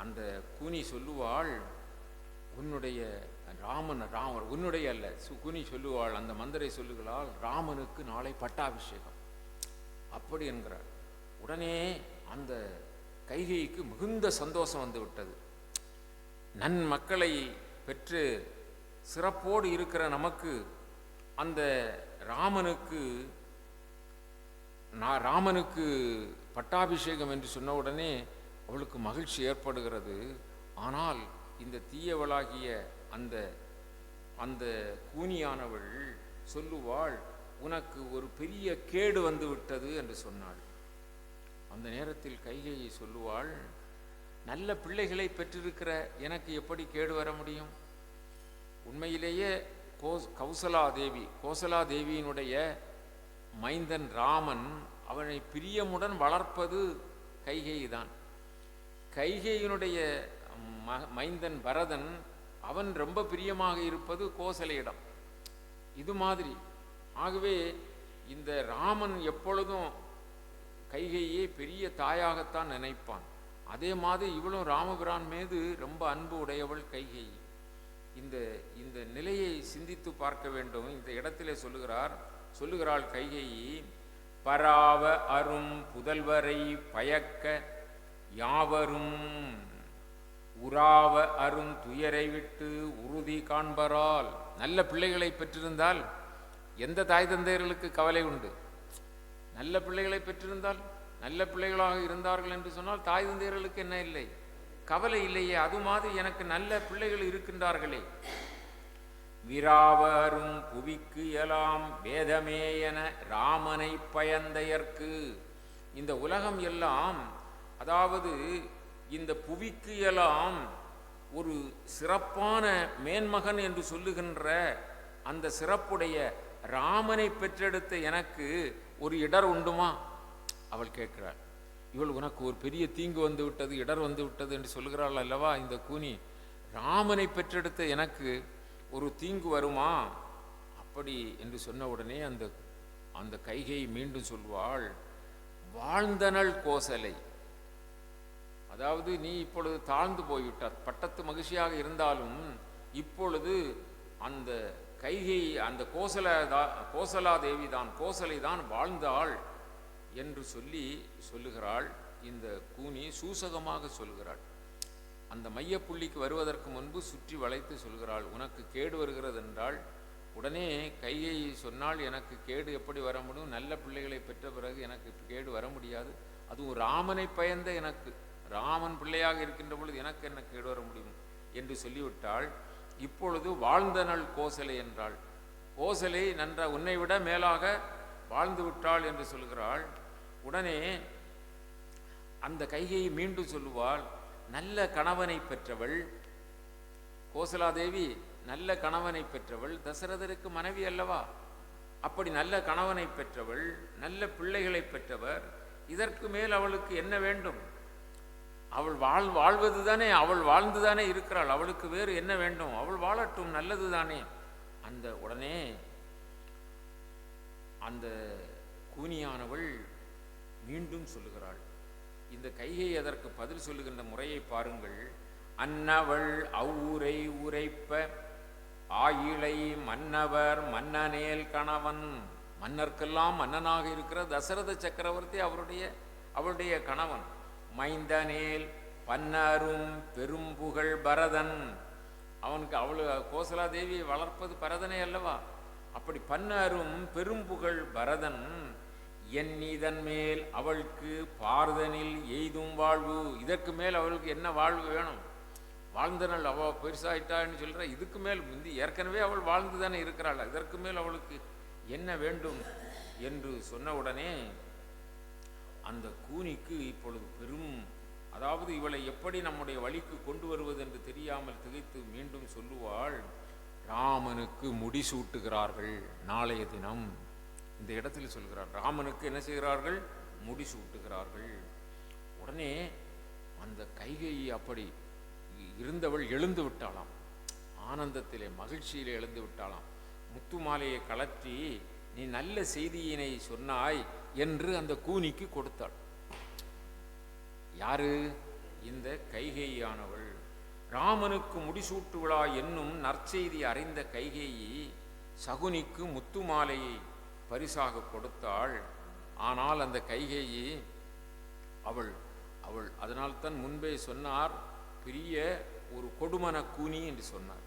அந்த கூனி சொல்லுவாள், உன்னுடைய ராமர் உன்னுடைய அல்ல, சுகுனி சொல்லுவாள், அந்த மந்திரை சொல்லுகிறாள், ராமனுக்கு நாளை பட்டாபிஷேகம் அப்படி என்கிறார். உடனே அந்த கைகைக்கு மிகுந்த சந்தோஷம் வந்து விட்டது. நன்மக்களை பெற்று சிறப்போடு இருக்கிற நமக்கு அந்த ராமனுக்கு பட்டாபிஷேகம் என்று சொன்ன உடனே அவளுக்கு மகிழ்ச்சி ஏற்படுகிறது. ஆனால் இந்த தீயவளாகிய அந்த அந்த கூனியானவள் சொல்லுவாள், உனக்கு ஒரு பெரிய கேடு வந்து விட்டது என்று சொன்னாள். அந்த நேரத்தில் கைகையை சொல்லுவாள், நல்ல பிள்ளைகளை பெற்றிருக்கிற எனக்கு எப்படி கேடு வர முடியும்? உண்மையிலேயே கோசலா தேவியினுடைய மைந்தன் ராமன் அவனை பிரியமுடன் வளர்ப்பது கைகை தான். கைகையினுடைய மைந்தன் பரதன் அவன் ரொம்ப பிரியமாக இருப்பது கோசலையிடம். இது மாதிரி ஆகவே இந்த ராமன் எப்பொழுதும் கைகையே பெரிய தாயாகத்தான் நினைப்பான். அதே மாதிரி இவளும் ராமபிரான் மீது ரொம்ப அன்பு உடையவள் கைகை. இந்த நிலையை சிந்தித்து பார்க்க வேண்டும். இந்த இடத்திலே சொல்லுகிறாள் கைகை, பராவ அரும் புதல்வரை பயக்க யாவரும் உறாவ அரும் துயரை விட்டு உறுதி காண்பரால். நல்ல பிள்ளைகளை பெற்றிருந்தால் எந்த தாய் தந்தையர்களுக்கு கவலை உண்டு? நல்ல பிள்ளைகளை பெற்றிருந்தால், நல்ல பிள்ளைகளாக இருந்தார்கள் என்று சொன்னால் தாய் தந்தையர்களுக்கு என்ன இல்லை? கவலை இல்லையே. அது மாதிரி எனக்கு நல்ல பிள்ளைகள் இருக்கின்றார்களே. விராவரும் புவிக்கு எல்லாம் வேதமே என ராமனை பயந்தையர்க்கு. இந்த உலகம் எல்லாம், அதாவது இந்த புவிக்கு எல்லாம் ஒரு சிறப்பான மேன்மகன் என்று சொல்லுகின்ற அந்த சிறப்புடைய ராமனை பெற்றெடுத்த எனக்கு ஒரு இடர் உண்டுமா? அவள் கேட்கிறாள். இவள் உனக்கு ஒரு பெரிய தீங்கு வந்து விட்டது, இடர் வந்து விட்டது என்று சொல்கிறாள் அல்லவா இந்த கூனி. ராமனை பெற்றெடுத்த எனக்கு ஒரு தீங்கு வருமா? அப்படி என்று சொன்ன உடனே அந்த கைகை மீண்டும் சொல்வாள், வாழ்ந்தனள் கோசலை. அதாவது நீ இப்பொழுது தாழ்ந்து போய்விட்டார். பட்டத்து மகிழ்ச்சியாக இருந்தாலும் இப்பொழுது அந்த கைகை, அந்த கோசலா தேவி தான், கோசலை தான் வாழ்ந்தாள். என்று சொல்லுகிறாள். இந்த கூனி சூசகமாக சொல்கிறாள். அந்த மையப்புள்ளிக்கு வருவதற்கு முன்பு சுற்றி வளைத்து சொல்கிறாள், உனக்கு கேடு வருகிறது என்றால் உடனே கையை சொன்னால், எனக்கு கேடு எப்படி வர முடியும்? நல்ல பிள்ளைகளை பெற்ற பிறகு எனக்கு கேடு வர முடியாது. அதுவும் ராமனை பயந்த எனக்கு, ராமன் பிள்ளையாக இருக்கின்ற பொழுது எனக்கு என்ன கேடு வர முடியும் என்று சொல்லிவிட்டாள். இப்பொழுது வாழ்ந்தனள் கோசலை என்றாள். கோசலை உன்னை விட மேலாக வாழ்ந்து விட்டாள் என்று சொல்கிறாள். உடனே அந்த கைகையை மீண்டும் சொல்லுவாள், நல்ல கணவனை பெற்றவள் கோசலாதேவி, நல்ல கணவனை பெற்றவள், தசரதருக்கு மனைவி அல்லவா? அப்படி நல்ல கணவனை பெற்றவள், நல்ல பிள்ளைகளை பெற்றவர், இதற்கு மேல் அவளுக்கு என்ன வேண்டும்? அவள் வாழ்வது தானே, அவள் வாழ்ந்துதானே இருக்கிறாள், அவளுக்கு வேறு என்ன வேண்டும்? அவள் வாழட்டும், நல்லது தானே. உடனே அந்த கூனியானவள் மீண்டும் சொல்லுகிறாள். இந்த கைகை அதற்கு பதில் சொல்லுகின்ற முறையை பாருங்கள். அன்னவள் அவ்வூரை உரைப்ப ஆயிழை மன்னவர் மன்னனேல் கணவன். மன்னர்க்கெல்லாம் மன்னனாக இருக்கிற தசரத சக்கரவர்த்தி அவருடைய கணவன். மைந்தனேல் பன்னரும் பெரும்புகழ் பரதன். அவள் கோசலாதேவி வளர்ப்பது பரதனே அல்லவா? அப்படி பன்னரும் பெரும்புகழ் பரதன் இதன் மேல் அவளுக்கு பார்தனில் எய்தும் வாழ்வு. இதற்கு மேல் அவளுக்கு என்ன வாழ்வு வேணும்? வாழ்ந்தனள், அவள் பெருசாயிட்டான்னு சொல்ற, இதுக்கு மேல் ஏற்கனவே அவள் வாழ்ந்து தானே இருக்கிறாள், இதற்கு மேல் அவளுக்கு என்ன வேண்டும் என்று சொன்னவுடனே அந்த கூனிக்கு இப்பொழுது அதாவது இவளை எப்படி நம்முடைய வழிக்கு கொண்டு வருவது என்று தெரியாமல் திகைத்து மீண்டும் சொல்லுவாள், ராமனுக்கு முடிசூட்டுகிறார்கள் நாளைய தினம். இந்த இடத்தில் சொல்கிறார், ராமனுக்கு என்ன செய்கிறார்கள்? முடிசூட்டுகிறார்கள். உடனே அந்த கைகையை அப்படி இருந்தவள் எழுந்து விட்டாளாம். ஆனந்தத்திலே மகிழ்ச்சியிலே எழுந்து விட்டாளாம். முத்து மாலையை கலற்றி, நீ நல்ல செய்தியினை சொன்னாய் என்று அந்த கூனிக்கு கொடுத்தாள். யாரு? இந்த கைகேயியானவள். ராமனுக்கு முடிசூட்டு விழா என்னும் நற்செய்தி அறிந்த கைகேயி சகுனிக்கு முத்து மாலையை பரிசாக கொடுத்தாள். ஆனால் அந்த கைகேயி அவள் அதனால்தான் முன்பே சொன்னார், பெரிய ஒரு கொடுமன கூனி என்று சொன்னார்.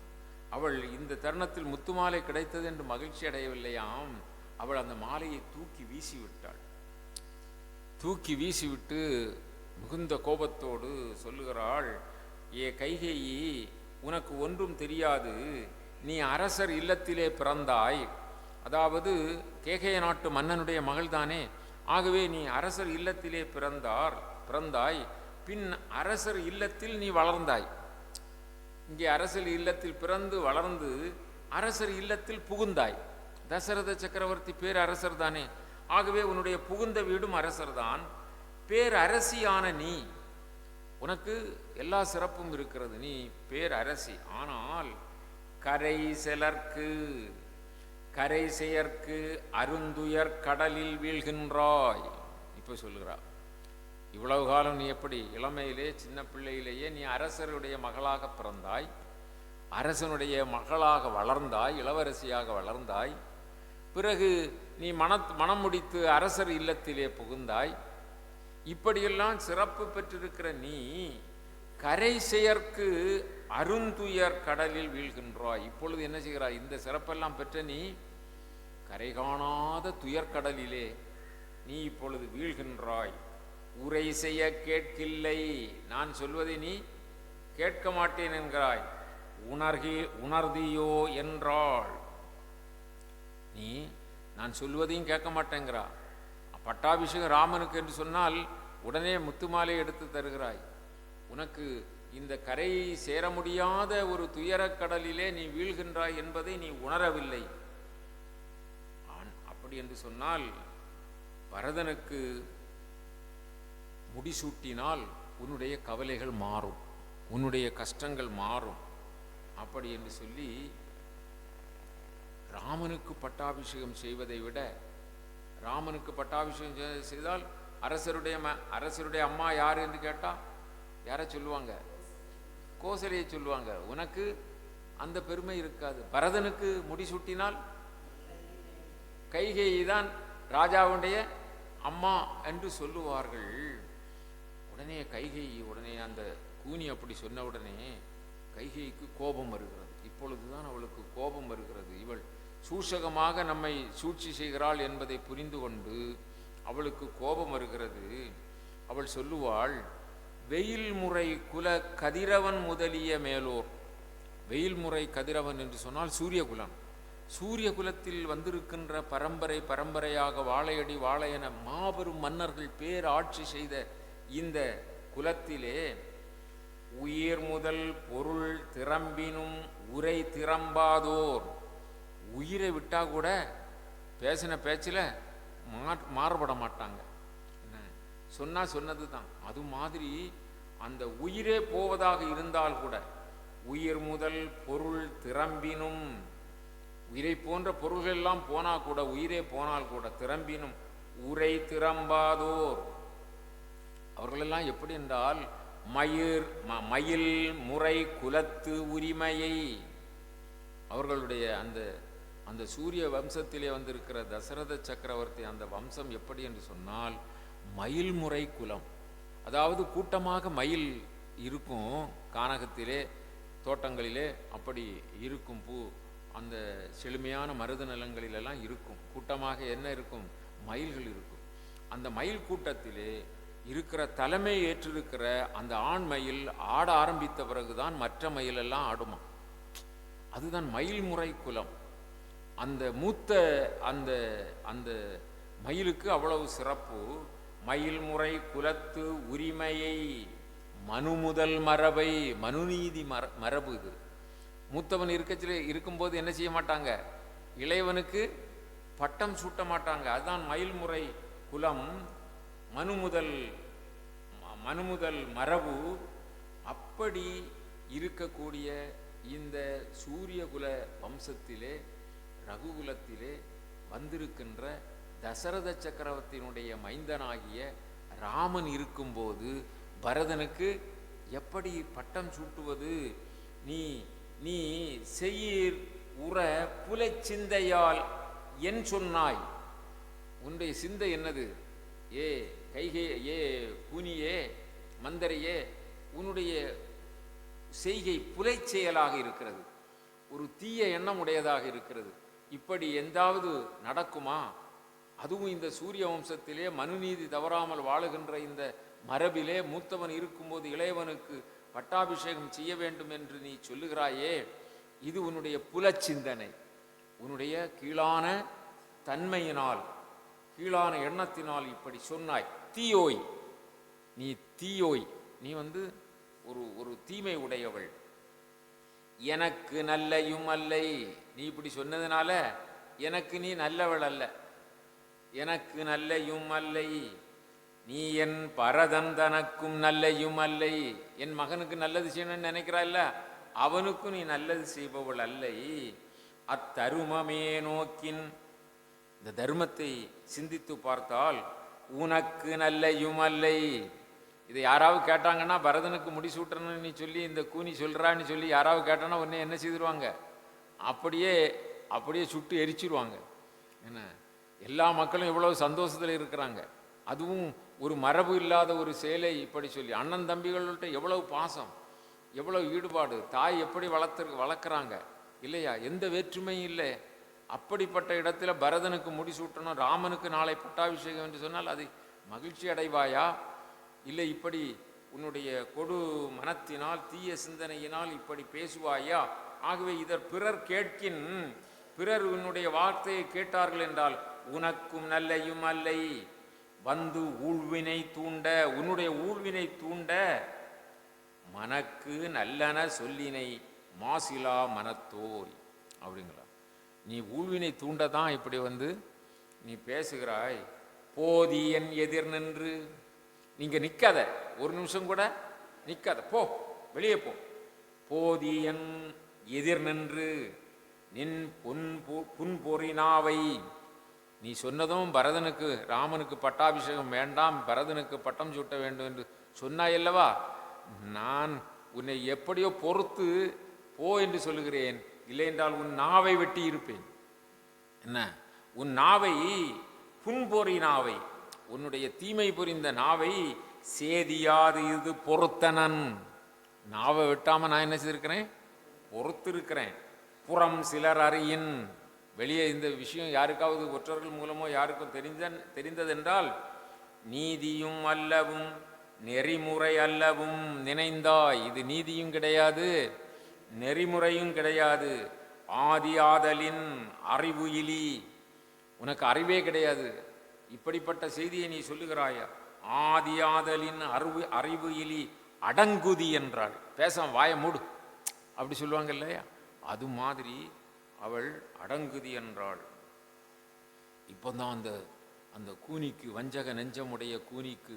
அவள் இந்த தருணத்தில் முத்து மாலை கிடைத்தது என்று மகிழ்ச்சி அடையவில்லையாம். அவள் அந்த மாலையை தூக்கி வீசிவிட்டாள். தூக்கி வீசிவிட்டு மிகுந்த கோபத்தோடு சொல்லுகிறாள், ஏ கைகேயி, உனக்கு ஒன்றும் தெரியாது. நீ அரசர் இல்லத்திலே பிறந்தாய். அதாவது கேகய நாட்டு மன்னனுடைய மகள்தானே. ஆகவே நீ அரசர் இல்லத்திலே பிறந்தாய். பின் அரசர் இல்லத்தில் நீ வளர்ந்தாய். இங்கே அரசர் இல்லத்தில் பிறந்து வளர்ந்து அரசர் இல்லத்தில் புகுந்தாய். தசரத சக்கரவர்த்தி பேர் அரசர் தானே. ஆகவே உன்னுடைய புகுந்த வீடும் அரசர் தான். பேர் அரசியான நீ, உனக்கு எல்லா சிறப்பும் இருக்கிறது, நீ பேர் அரசி. ஆனால் கரை செயற்கு அருந்துயர் கடலில் வீழ்கின்றாய். இப்போ சொல்லுகிறார், இவ்வளவு காலம் நீ எப்படி இளமையிலே சின்ன பிள்ளையிலேயே நீ அரசருடைய மகளாக பிறந்தாய், அரசனுடைய மகளாக வளர்ந்தாய், இளவரசியாக வளர்ந்தாய். பிறகு நீ மனம் முடித்து அரசர் இல்லத்திலே புகுந்தாய். இப்படியெல்லாம் சிறப்பு பெற்றிருக்கிற நீ கரை செயற்கு அருந்துயர் கடலில் வீழ்கின்றாய். இப்பொழுது என்ன செய்கிறாய்? இந்த சிறப்பெல்லாம் பெற்ற நீ கரை காணாத துயர்கடலிலே நீ இப்பொழுது வீழ்கின்றாய். உரை செய்ய கேட்கில்லை, நான் சொல்வதை நீ கேட்க மாட்டேன் என்கிறாய். உணர்தியோ என்றாள். நீ நான் சொல்வதையும் கேட்க மாட்டேங்கிறா. பட்டாபிஷேகம் ராமனுக்கு என்று சொன்னால் உடனே முத்துமாலை எடுத்து தருகிறாய். உனக்கு இந்த கரை சேர முடியாத ஒரு துயரக்கடலிலே நீ வீழ்கின்றாய் என்பதை நீ உணரவில்லை. அப்படி என்று சொன்னால் பரதனுக்கு முடிசூட்டினால் உன்னுடைய கவலைகள் மாறும், உன்னுடைய கஷ்டங்கள் மாறும். அப்படி என்று சொல்லி ராமனுக்கு பட்டாபிஷேகம் செய்வதை விட, ராமனுக்கு பட்டாபிஷேகம் செய்தால் அரசருடைய அம்மா யார் என்று கேட்டால் யாரை சொல்லுவாங்க? கோசலையை சொல்லுவாங்க. உனக்கு அந்த பெருமை இருக்காது. பரதனுக்கு முடிசூட்டினால் கைகேயி தான் ராஜாவுடைய அம்மா என்று சொல்லுவார்கள். உடனே உடனே அந்த கூனி அப்படி சொன்ன உடனே கைகைக்கு கோபம் வருகிறது. இப்பொழுதுதான் அவளுக்கு கோபம் வருகிறது. இவள் சூசகமாக நம்மை சூழ்ச்சி செய்கிறாள் என்பதை புரிந்து கொண்டு அவளுக்கு கோபம் வருகிறது. அவள் சொல்லுவாள், வெயில் முறை குல கதிரவன் முதலிய மேலோர். வெயில் முறை கதிரவன் என்று சொன்னால் சூரியகுலம். சூரிய குலத்தில் வந்திருக்கின்ற பரம்பரையாக வாழையடி வாழையென மாபெரும் மன்னர்கள் பேராட்சி செய்த இந்த குலத்திலே உயிர் முதல் பொருள் திறம்பினும் உரை திறம்பாதோர். உயிரை விட்டா கூட பேசின பேச்சில் மாறுபட மாட்டாங்க. என்ன சொன்னா சொன்னது தான். அது மாதிரி அந்த உயிரே போவதாக இருந்தால் கூட உயிர் முதல் பொருள் திறம்பினும், உயிரை போன்ற பொருள்கள் எல்லாம் போனா கூட, உயிரே போனால் கூட திறம்பினும் உரை திறம்பாதோர். அவர்களெல்லாம் எப்படி என்றால் மயில் முறை குலத்து உரிமையை, அவர்களுடைய அந்த சூரிய வம்சத்திலே வந்திருக்கிற தசரத சக்கரவர்த்தி அந்த வம்சம் எப்படி என்று சொன்னால் மயில் முறை குலம். அதாவது கூட்டமாக மயில் இருக்கும் கானகத்திலே, தோட்டங்களிலே அப்படி இருக்கும். பூ அந்த செழுமையான மருத நிலங்களிலெல்லாம் இருக்கும். கூட்டமாக என்ன இருக்கும்? மயில்கள் இருக்கும். அந்த மயில் கூட்டத்திலே இருக்கிற தலைமை ஏற்றிருக்கிற அந்த ஆண் மயில் ஆட ஆரம்பித்த பிறகுதான் மற்ற மயிலெல்லாம் ஆடுமா. அதுதான் மயில் முறை குலம். அந்த மூத்த அந்த அந்த மயிலுக்கு அவ்வளவு சிறப்பு. மயில் முறை குலத்து உரிமையை மனு முதல் மரபை, மனுநீதி மரபு இது. மூத்தவன் இருக்கும்போது என்ன செய்ய மாட்டாங்க? இளையவனுக்கு பட்டம் சூட்ட மாட்டாங்க. அதுதான் மயில் முறை குலம், மனு முதல் மரபு. அப்படி இருக்கக்கூடிய இந்த சூரியகுல வம்சத்திலே, ரகுகுலத்திலே வந்திருக்கின்ற தசரத சக்கரவர்த்தியினுடைய மைந்தனாகிய ராமன் இருக்கும்போது பரதனுக்கு எப்படி பட்டம் சூட்டுவது? நீ செயிர் உற புலை சிந்தையால் என் சொன்னாய். உன்னுடைய சிந்தை என்னது? கூனியே, மந்தரையே, உன்னுடைய செய்கை புலை செயலாக இருக்கிறது, ஒரு தீய எண்ணம் உடையதாக இருக்கிறது. இப்படி எந்தாவது நடக்குமா? அதுவும் இந்த சூரிய வம்சத்திலே மனுநீதி தவறாமல் வாழுகின்ற இந்த மரபிலே மூத்தவன் இருக்கும்போது இளையவனுக்கு பட்டாபிஷேகம் செய்ய வேண்டும் என்று நீ சொல்லுகிறாயே, இது உன்னுடைய புலச்சிந்தனை, உன்னுடைய கீழான தன்மையினால், கீழான எண்ணத்தினால் இப்படி சொன்னாய். தீயோய், நீ ஒரு தீமை உடையவள். எனக்கு நல்லையும் அல்லை. நீ இப்படி சொன்னதுனால எனக்கு நீ நல்லவள் அல்ல. எனக்கு நல்லையும் அல்லை. நீ என் பரதன் தனக்கும் நல்லையும் அல்லை. என் மகனுக்கு நல்லது செய்யணும்னு நினைக்கிறாய்ல, அவனுக்கும் நீ நல்லது செய்பவள் அல்லை. அத்தருமமே நோக்கின், இந்த தர்மத்தை சிந்தித்து பார்த்தால் உனக்கு நல்லையும் அல்லை. இதை யாராவது கேட்டாங்கன்னா, பரதனுக்கு முடிசூட்டணும்னு நீ சொல்லி இந்த கூனி சொல்றான்னு சொல்லி யாராவது கேட்டானா உடனே என்ன செய்திருவாங்க? அப்படியே சுட்டு எரிச்சிருவாங்க. என்ன, எல்லா மக்களும் எவ்வளவு சந்தோஷத்தில் இருக்கிறாங்க. அதுவும் ஒரு மரபு இல்லாத ஒரு செயலை இப்படி சொல்லி, அண்ணன் தம்பிகள்கிட்ட எவ்வளவு பாசம், எவ்வளவு ஈடுபாடு, தாய் எப்படி வளர்க்குறாங்க இல்லையா? எந்த வேற்றுமையும் இல்லை. அப்படிப்பட்ட இடத்துல பரதனுக்கு முடிசூட்டணும், ராமனுக்கு நாளை பட்டாபிஷேகம் என்று சொன்னால் அதை மகிழ்ச்சி அடைவாயா? இல்லை இப்படி உன்னுடைய கொடு மனத்தினால், தீய சிந்தனையினால் இப்படி பேசுவாயா? ஆகவே இதர் பிறர் கேட்கின், பிறர் உன்னுடைய வார்த்தையை கேட்டார்கள் என்றால் உனக்கும் நல்லையும் அல்லை. வந்து ஊழ்வினை தூண்ட, உன்னுடைய ஊழ்வினை தூண்ட மனக்கு நல்லன சொல்லினை மாசிலா மனத்தோய் அப்படிங்களா. நீ ஊழ்வினை தூண்டதான் இப்படி நீ பேசுகிறாய். போதி என் எதிர் நின்று, நீங்க நிக்காத, ஒரு நிமிஷம் கூட நிக்காத, போ, வெளியே போ. போதி என் எதிர் நின்று நின் புன்பொறினாவை. நீ சொன்னதும் பரதனுக்கு, ராமனுக்கு பட்டாபிஷேகம் வேண்டாம், பரதனுக்கு பட்டம் சூட்ட வேண்டும் என்று சொன்னாயல்லவா, நான் உன்னை எப்படியோ பொறுத்து போ என்று சொல்லுகிறேன். இல்லை என்றால் உன் நாவை வெட்டி இருப்பேன். என்ன, உன் நாவை புன்பொறி நாவை, உன்னுடைய தீமை புரிந்த நாவை சேதியாது இது பொறுத்தனன். நாவை வெட்டாம நான் என்ன செய்திருக்கிறேன்? பொறுத்திருக்கிறேன். புறம் சிலர் அறியின், வெளியே இந்த விஷயம் யாருக்காவது ஒற்றர்கள் மூலமோ யாருக்கும் தெரிந்ததென்றால், நீதியும் அல்லவும் நெறிமுறை அல்லவும் நினைந்தாய். இது நீதியும் கிடையாது, நெறிமுறையும் கிடையாது. ஆதி ஆதலின் அறிவு இலி, உனக்கு அறிவே கிடையாது, இப்படிப்பட்ட செய்தியை நீ சொல்லுகிறாயா? ஆதி ஆதலின் அறிவு இலி அடங்குதி என்றாள். பேச வாய மூடு அப்படி சொல்லுவாங்க இல்லையா? அது மாதிரி அவள் அடங்குதி என்றாள். இப்போதான் அந்த அந்த கூனிக்கு, வஞ்சக நெஞ்சமுடைய கூனிக்கு,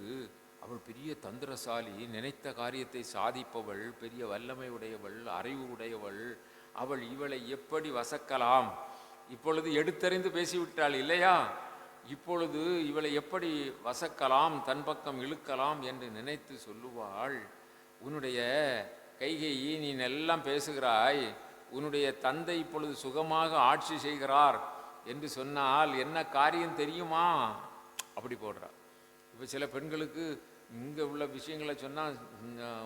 அவள் பெரிய தந்திரசாலி, நினைத்த காரியத்தை சாதிப்பவள், பெரிய வல்லமை உடையவள், அறிவு உடையவள். அவள் இவளை எப்படி வசக்கலாம்? இப்பொழுது எடுத்தறிந்து பேசிவிட்டாள் இல்லையா? இப்பொழுது இவளை எப்படி வசக்கலாம், தன் பக்கம் இழுக்கலாம் என்று நினைத்து சொல்லுவாள். உன்னுடைய கைகேயி, நீ எல்லாம் பேசுகிறாய், உன்னுடைய தந்தை இப்பொழுது சுகமாக ஆட்சி செய்கிறார் என்று சொன்னால் என்ன காரியம் தெரியுமா? அப்படி போடுறா. இப்போ சில பெண்களுக்கு இங்கே உள்ள விஷயங்களை சொன்னால்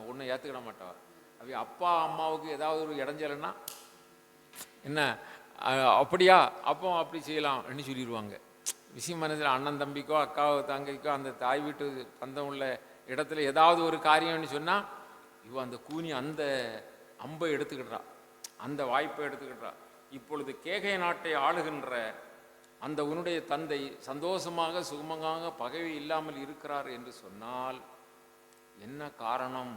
ஒன்றும் ஏற்றுக்கிட மாட்டாள். அவ அப்பா அம்மாவுக்கு ஏதாவது ஒரு இடைஞ்சலைன்னா என்ன அப்படியா, அப்போ அப்படி செய்யலாம் அப்படின்னு சொல்லிடுவாங்க. விஷயம் மனசில் அண்ணன் தம்பிக்கோ அக்காவோ தங்கைக்கோ அந்த தாய் வீட்டு பந்தம் உள்ள இடத்துல ஏதாவது ஒரு காரியம்னு சொன்னால், இவ அந்த கூனி அந்த அம்பை எடுத்துக்கிட்டா, அந்த வாய்ப்பை எடுத்துக்கிட்டா. இப்பொழுது கேகய நாட்டை ஆளுகின்ற அந்த உன்னுடைய தந்தை சந்தோஷமாக சுகமாக பகைவி இல்லாமல் இருக்கிறார் என்று சொன்னால் என்ன காரணம்?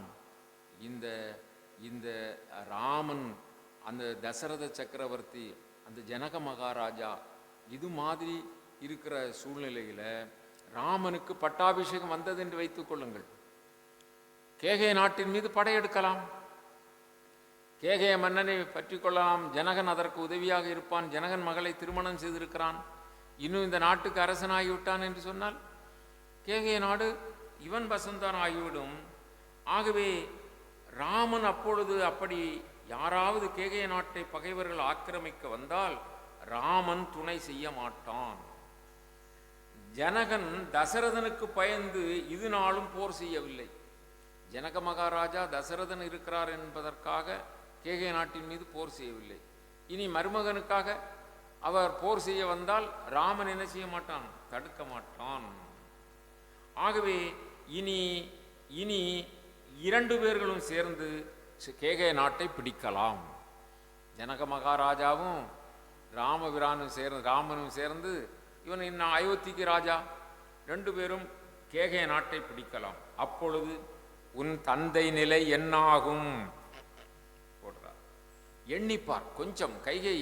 இந்த இந்த ராமன், அந்த தசரத சக்கரவர்த்தி, அந்த ஜனக மகாராஜா, இது மாதிரி இருக்கிற சூழ்நிலையில் ராமனுக்கு பட்டாபிஷேகம் வந்தது என்று வைத்துக் கொள்ளுங்கள். கேகய நாட்டின் மீது படையெடுக்கலாம், கேகய மன்னனை பற்றி கொள்ளலாம். ஜனகன் அதற்கு உதவியாக இருப்பான். ஜனகன் மகளை திருமணம் செய்திருக்கிறான், இன்னும் இந்த நாட்டுக்கு அரசனாகிவிட்டான் என்று சொன்னால் கேகய நாடு இவன் வசந்தான் ஆகிவிடும். ஆகவே ராமன் அப்பொழுது அப்படி யாராவது கேகய நாட்டை பகைவர்கள் ஆக்கிரமிக்க வந்தால் ராமன் துணை செய்ய மாட்டான். ஜனகன் தசரதனுக்கு பயந்து இது நாளும் போர் செய்யவில்லை. ஜனக மகாராஜா தசரதன் இருக்கிறார் என்பதற்காக கேகய நாட்டின் மீது போர் செய்யவில்லை. இனி மருமகனுக்காக அவர் போர் செய்ய வந்தால் ராமன் என்ன செய்ய மாட்டான்? தடுக்க மாட்டான். ஆகவே இனி இனி இரண்டு பேர்களும் சேர்ந்து கேகய நாட்டை பிடிக்கலாம். ஜனக மகாராஜாவும் ராமனும் சேர்ந்து இவன் இன்னும் அயோத்திக்கு ராஜா, ரெண்டு பேரும் கேகய நாட்டை பிடிக்கலாம். அப்பொழுது உன் தந்தை நிலை என்னாகும் போடுறார். எண்ணிப்பார் கொஞ்சம். கைகை,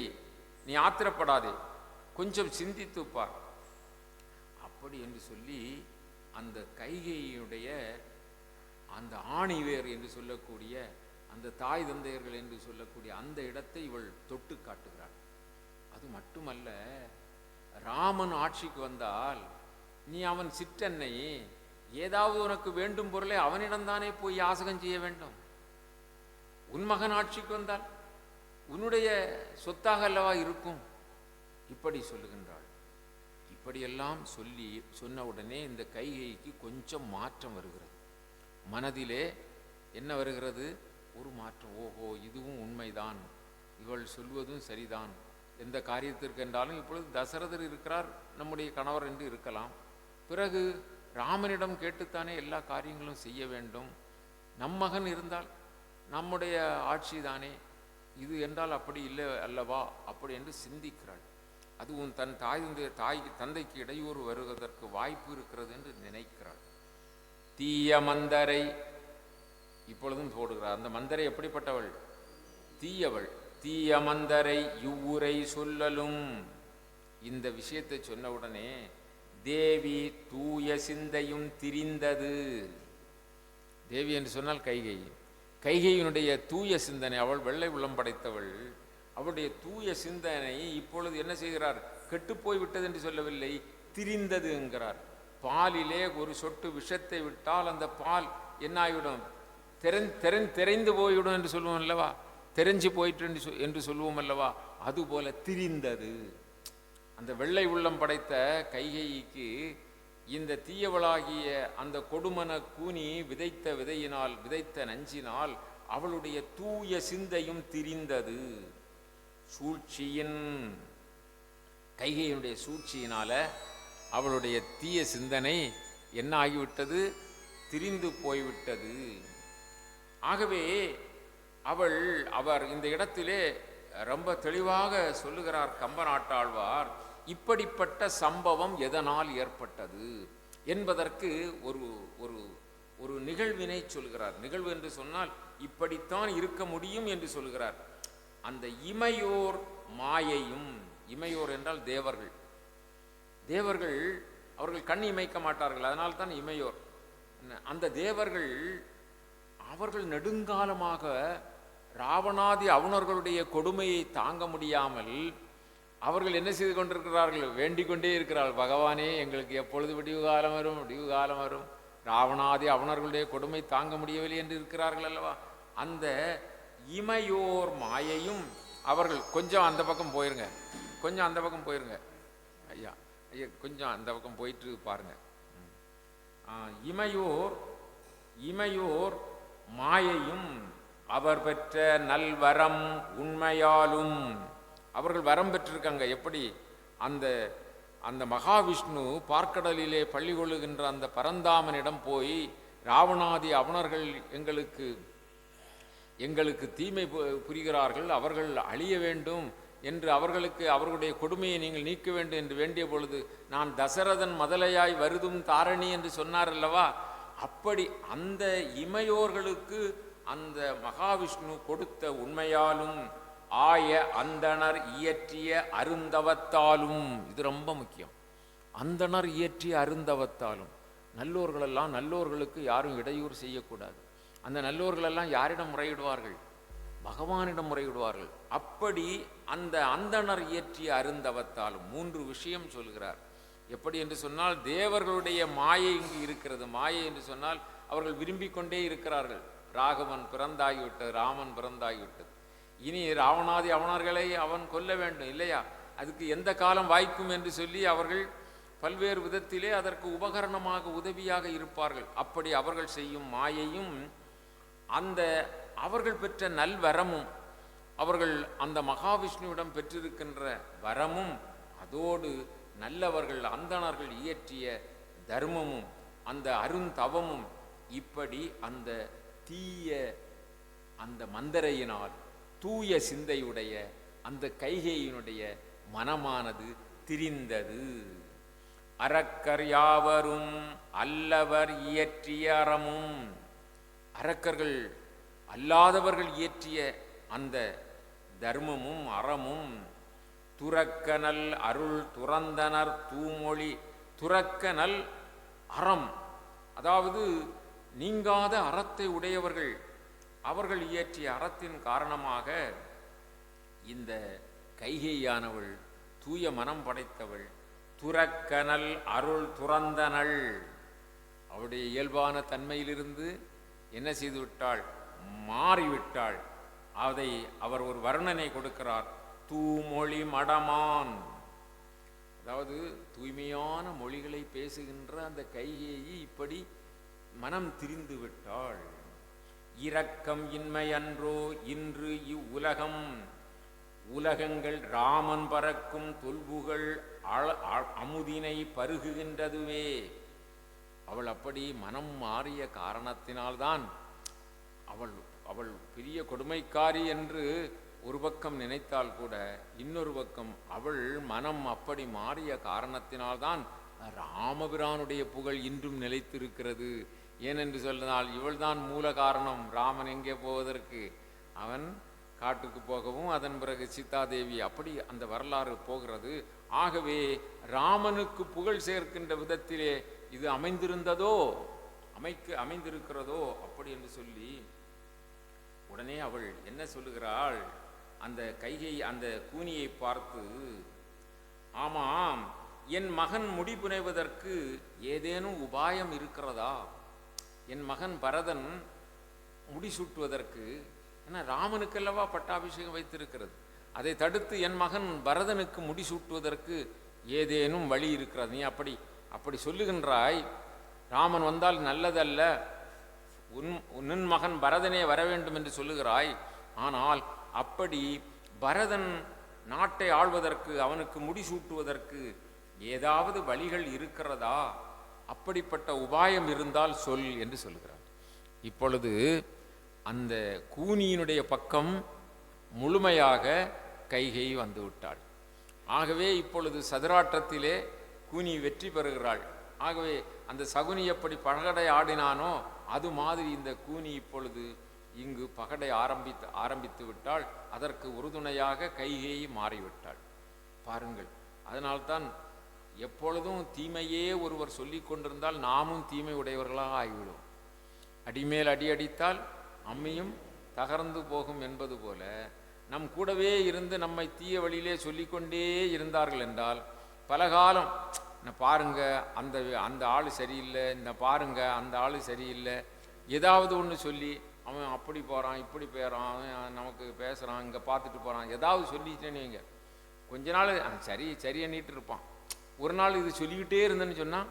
நீ ஆத்திரப்படாதே, கொஞ்சம் சிந்தித்துப்பார் அப்படி என்று சொல்லி அந்த கைகையுடைய அந்த ஆணிவேர் என்று சொல்லக்கூடிய அந்த தாய் தந்தையர்கள் என்று சொல்லக்கூடிய அந்த இடத்தை இவள் தொட்டு காட்டுகிறாள். அது மட்டுமல்ல, ராமன் ஆட்சிக்கு வந்தால் நீ அவன் சிற்றன்னை, ஏதாவது உனக்கு வேண்டும் பொருளை அவனிடம்தானே போய் யாசகம் செய்ய வேண்டும். உன் மகன் ஆட்சிக்கு வந்தால் உன்னுடைய சொத்தாக அல்லவா இருக்கும். இப்படி சொல்லுகின்றாள். இப்படியெல்லாம் சொன்ன உடனே இந்த கைகைக்கு கொஞ்சம் மாற்றம் வருகிறது. மனதிலே என்ன வருகிறது? ஒரு மாற்றம். ஓஹோ, இதுவும் உண்மைதான், இவள் சொல்வதும் சரிதான். எந்த காரியத்திற்கு என்றாலும் இப்பொழுது தசரதர் இருக்கிறார், நம்முடைய கணவர் என்று இருக்கலாம். பிறகு ராமனிடம் கேட்டுத்தானே எல்லா காரியங்களும் செய்ய வேண்டும். நம் மகன் இருந்தால் நம்முடைய ஆட்சி தானே இது என்றால் அப்படி இல்லை அல்லவா, அப்படி என்று சிந்திக்கிறாள். அதுவும் தன் தந்தைக்கு இடையூறு வருவதற்கு வாய்ப்பு இருக்கிறது என்று நினைக்கிறாள். தீய மந்தரை இப்பொழுதும் போடுகிறார். அந்த மந்தரை எப்படிப்பட்டவள்? தீயவள். தீய மந்தரை இவ்வுரை சொல்லலும். இந்த விஷயத்தை சொன்னவுடனே தேவி தூய சிந்தையும் திரிந்தது. தேவி என்று சொன்னால் கைகை. கைகையினுடைய தூய சிந்தனை, அவள் வெள்ளை உள்ளம் படைத்தவள், அவளுடைய தூய சிந்தனை இப்பொழுது என்ன செய்கிறார்? கெட்டுப்போய் விட்டது என்று சொல்லவில்லை, திரிந்தது என்கிறார். பாலிலே ஒரு சொட்டு விஷத்தை விட்டால் அந்த பால் என்ன ஆகிவிடும்? தெரிந்து போய்விடும் என்று சொல்லுவோம் அல்லவா, தெரிஞ்சு போயிட்டு என்று சொல்லுவோம் அல்லவா, அதுபோல திரிந்தது. அந்த வெள்ளை உள்ளம் படைத்த கைகைக்கு இந்த தீயவளாகிய அந்த கொடுமன கூனி விதைத்த விதையினால், விதைத்த நஞ்சினால் அவளுடைய தூய சிந்தையும் திரிந்தது. சூழ்ச்சியின், கைகையினுடைய சூழ்ச்சியினால அவளுடைய தீய சிந்தனை என்ன ஆகிவிட்டது? திரிந்து போய்விட்டது. ஆகவே அவர் இந்த இடத்திலே ரொம்ப தெளிவாக சொல்லுகிறார் கம்பநாட்டாழ்வார், இப்படிப்பட்ட சம்பவம் எதனால் ஏற்பட்டது என்பதற்கு ஒரு ஒரு ஒரு நிகழ்வினை சொல்கிறார். நிகழ்வு என்று சொன்னால் இப்படித்தான் இருக்க முடியும் என்று சொல்கிறார். அந்த இமையோர் மாயையும், இமையோர் என்றால் தேவர்கள், தேவர்கள் அவர்கள் கண் இமைக்க மாட்டார்கள், அதனால் தான் இமையோர். அந்த தேவர்கள் அவர்கள் நெடுங்காலமாக ராவணாதி அவுணர்களுடைய கொடுமையை தாங்க முடியாமல் அவர்கள் என்ன செய்து கொண்டிருக்கிறார்கள்? வேண்டிக் கொண்டே இருக்கிறார்கள், பகவானே எங்களுக்கு எப்பொழுது விடிவு காலம் வரும், விடிவு காலம் வரும். ராவணாதி அவுணர்களுடைய கொடுமை தாங்க முடியவில்லை என்று இருக்கிறார்கள் அல்லவா? அந்த இமையோர் மாயையும் அவர்கள், கொஞ்சம் அந்த பக்கம் போயிருங்க, கொஞ்சம் அந்த பக்கம் போயிருங்க ஐயா, ஐயா கொஞ்சம் அந்த பக்கம் போயிட்டு பாருங்க. இமையோர் மாயையும் அவர் பெற்ற நல்வரம் உண்மையாலும், அவர்கள் வரம் பெற்றிருக்காங்க. எப்படி? அந்த அந்த மகாவிஷ்ணு பார்க்கடலிலே பள்ளி கொள்ளுகின்ற அந்த பரந்தாமனிடம் போய், ராவணாதி அவுணர்கள் எங்களுக்கு தீமை புரிகிறார்கள், அவர்கள் அழிய வேண்டும் என்று, அவர்களுடைய கொடுமையை நீங்கள் நீக்க வேண்டும் என்று வேண்டிய பொழுது, நான் தசரதன் மதலையாய் வருதும் தாரணி என்று சொன்னார் அல்லவா? அப்படி அந்த இமையோர்களுக்கு அந்த மகாவிஷ்ணு கொடுத்த உண்மையாலும் ஆய அந்தணர் இயற்றிய அருந்தவத்தாலும், இது ரொம்ப முக்கியம், அந்தணர் இயற்றிய அருந்தவத்தாலும். நல்லோர்களெல்லாம், நல்லோர்களுக்கு யாரும் இடையூறு செய்யக்கூடாது. அந்த நல்லோர்களெல்லாம் யாரிடம் முறையிடுவார்கள்? பகவானிடம் முறையிடுவார்கள். அப்படி அந்த அந்தணர் இயற்றிய அருந்தவத்தாலும் 3 விஷயம் சொல்கிறார். எப்படி என்று சொன்னால், தேவர்களுடைய மாயை இங்கு இருக்கிறது. மாயை என்று சொன்னால் அவர்கள் விரும்பிக் கொண்டே இருக்கிறார்கள். ராகவன் பிறந்தாகிவிட்டது, ராமன் பிறந்தாகிவிட்டது, இனி ராவணாதி அவனர்களை அவன் கொல்ல வேண்டும் இல்லையா? அதுக்கு எந்த காலம் வாய்க்கும் என்று சொல்லி அவர்கள் பல்வேறு விதத்திலே அதற்கு உபகரணமாக உதவியாக இருப்பார்கள். அப்படி அவர்கள் செய்யும் மாயையும், அந்த அவர்கள் பெற்ற நல்வரமும், அவர்கள் அந்த மகாவிஷ்ணுவிடம் பெற்றிருக்கின்ற வரமும், அதோடு நல்லவர்கள் அந்தணர்கள் இயற்றிய தர்மமும், அந்த அருந்தவமும், இப்படி அந்த தீய அந்த மந்தரையினால் தூய சிந்தையுடைய அந்த கைகேயினுடைய மனமானது திரிந்தது. அரக்கர் யாவரும் அல்லவர் இயற்றிய அறமும், அரக்கர்கள் அல்லாதவர்கள் இயற்றிய அந்த தர்மமும் அறமும், துறக்கனல் அருள் துறந்தனர் தூமொழி, துறக்கனல் அறம், அதாவது நீங்காத அறத்தை உடையவர்கள், அவர்கள் இயற்றிய அறத்தின் காரணமாக இந்த கைகேயானவள் தூய மனம் படைத்தவள், துறக்கனல் அருள் துறந்தனள், அவருடைய இயல்பான தன்மையிலிருந்து என்ன செய்து விட்டாள்? மாறிவிட்டாள். அதை அவர் ஒரு வர்ணனை கொடுக்கிறார், தூமொழி மடமான், அதாவது தூய்மையான மொழிகளை பேசுகின்ற அந்த கைகேயி இப்படி மனம் திரிந்து விட்டாள். இரக்கம் இன்மை அன்றோ இன்று இவ்வுலகம், உலகங்கள் ராமன் பறக்கும் தொல்புகள் அமுதினை பருகுகின்றதுவே. அவள் அப்படி மனம் மாறிய காரணத்தினால்தான், அவள் பெரிய கொடுமைக்காரி என்று ஒரு பக்கம் நினைத்தால் கூட, இன்னொரு பக்கம் அவள் மனம் அப்படி மாறிய காரணத்தினால்தான் ராமபிரானுடைய புகழ் இன்றும் நிலைத்திருக்கிறது. ஏனென்று சொன்னால் இவள்தான் மூல காரணம். ராமன் எங்கே போவதற்கு? அவன் காட்டுக்கு போகவும், அதன் பிறகு சீதாதேவி, அப்படி அந்த வரலாறு போகிறது. ஆகவே ராமனுக்கு புகழ் சேர்க்கின்ற விதத்திலே இது அமைந்திருக்கிறதோ அப்படி என்று சொல்லி, உடனே அவள் என்ன சொல்லுகிறாள்? அந்த கைகை அந்த கூனியை பார்த்து, ஆமாம், என் மகன் முடி புனைவதற்கு ஏதேனும் உபாயம் இருக்கிறதா? என் மகன் பரதன் முடிசூட்டுவதற்கு, ஏன்னா ராமனுக்கல்லவா பட்டாபிஷேகம் வைத்திருக்கிறது, அதை தடுத்து என் மகன் பரதனுக்கு முடிசூட்டுவதற்கு ஏதேனும் வழி இருக்கிறது, நீ அப்படி அப்படி சொல்லுகின்றாய். ராமன் வந்தால் நல்லதல்ல, உன் மகன் பரதனே வர வேண்டும் என்று சொல்லுகிறாய். ஆனால் அப்படி பரதன் நாட்டை ஆள்வதற்கு, அவனுக்கு முடிசூட்டுவதற்கு ஏதாவது வழிகள் இருக்கிறதா? அப்படிப்பட்ட உபாயம் இருந்தால் சொல் என்று சொல்லுகிறார். இப்பொழுது அந்த கூனியினுடைய பக்கம் முழுமையாக கைகை வந்துவிட்டாள். ஆகவே இப்பொழுது சதுராட்டத்திலே கூனி வெற்றி பெறுகிறாள். ஆகவே அந்த சகுனி எப்படி பகடை ஆடினானோ அது மாதிரி இந்த கூனி இப்பொழுது இங்கு பகடை ஆரம்பித்து விட்டாள். அதற்கு உறுதுணையாக கைகை மாறிவிட்டாள். பாருங்கள், அதனால்தான் எப்பொழுதும் தீமையே ஒருவர் சொல்லி கொண்டிருந்தால் நாமும் தீமை உடையவர்களாக ஆகிவிடும். அடிமேல் அடி அடித்தால் அம்மியும் தகர்ந்து போகும் என்பது போல நம் கூடவே இருந்து நம்மை தீய வழியிலே சொல்லிக்கொண்டே இருந்தார்கள் என்றால் பலகாலம் பாருங்க அந்த ஆள் சரியில்லை, இந்த பாருங்க அந்த ஆள் சரியில்லை, ஏதாவது ஒன்று சொல்லி அவன் அப்படி போகிறான் இப்படி போகிறான், அவன் நமக்கு பேசுகிறான், இங்கே பார்த்துட்டு போகிறான், ஏதாவது சொல்லிட்டேன்னு வைங்க, கொஞ்ச நாள் சரி எண்ணிட்டு இருப்பான். ஒரு நாள் இது சொல்லிக்கிட்டே இருந்தேன்னு சொன்னால்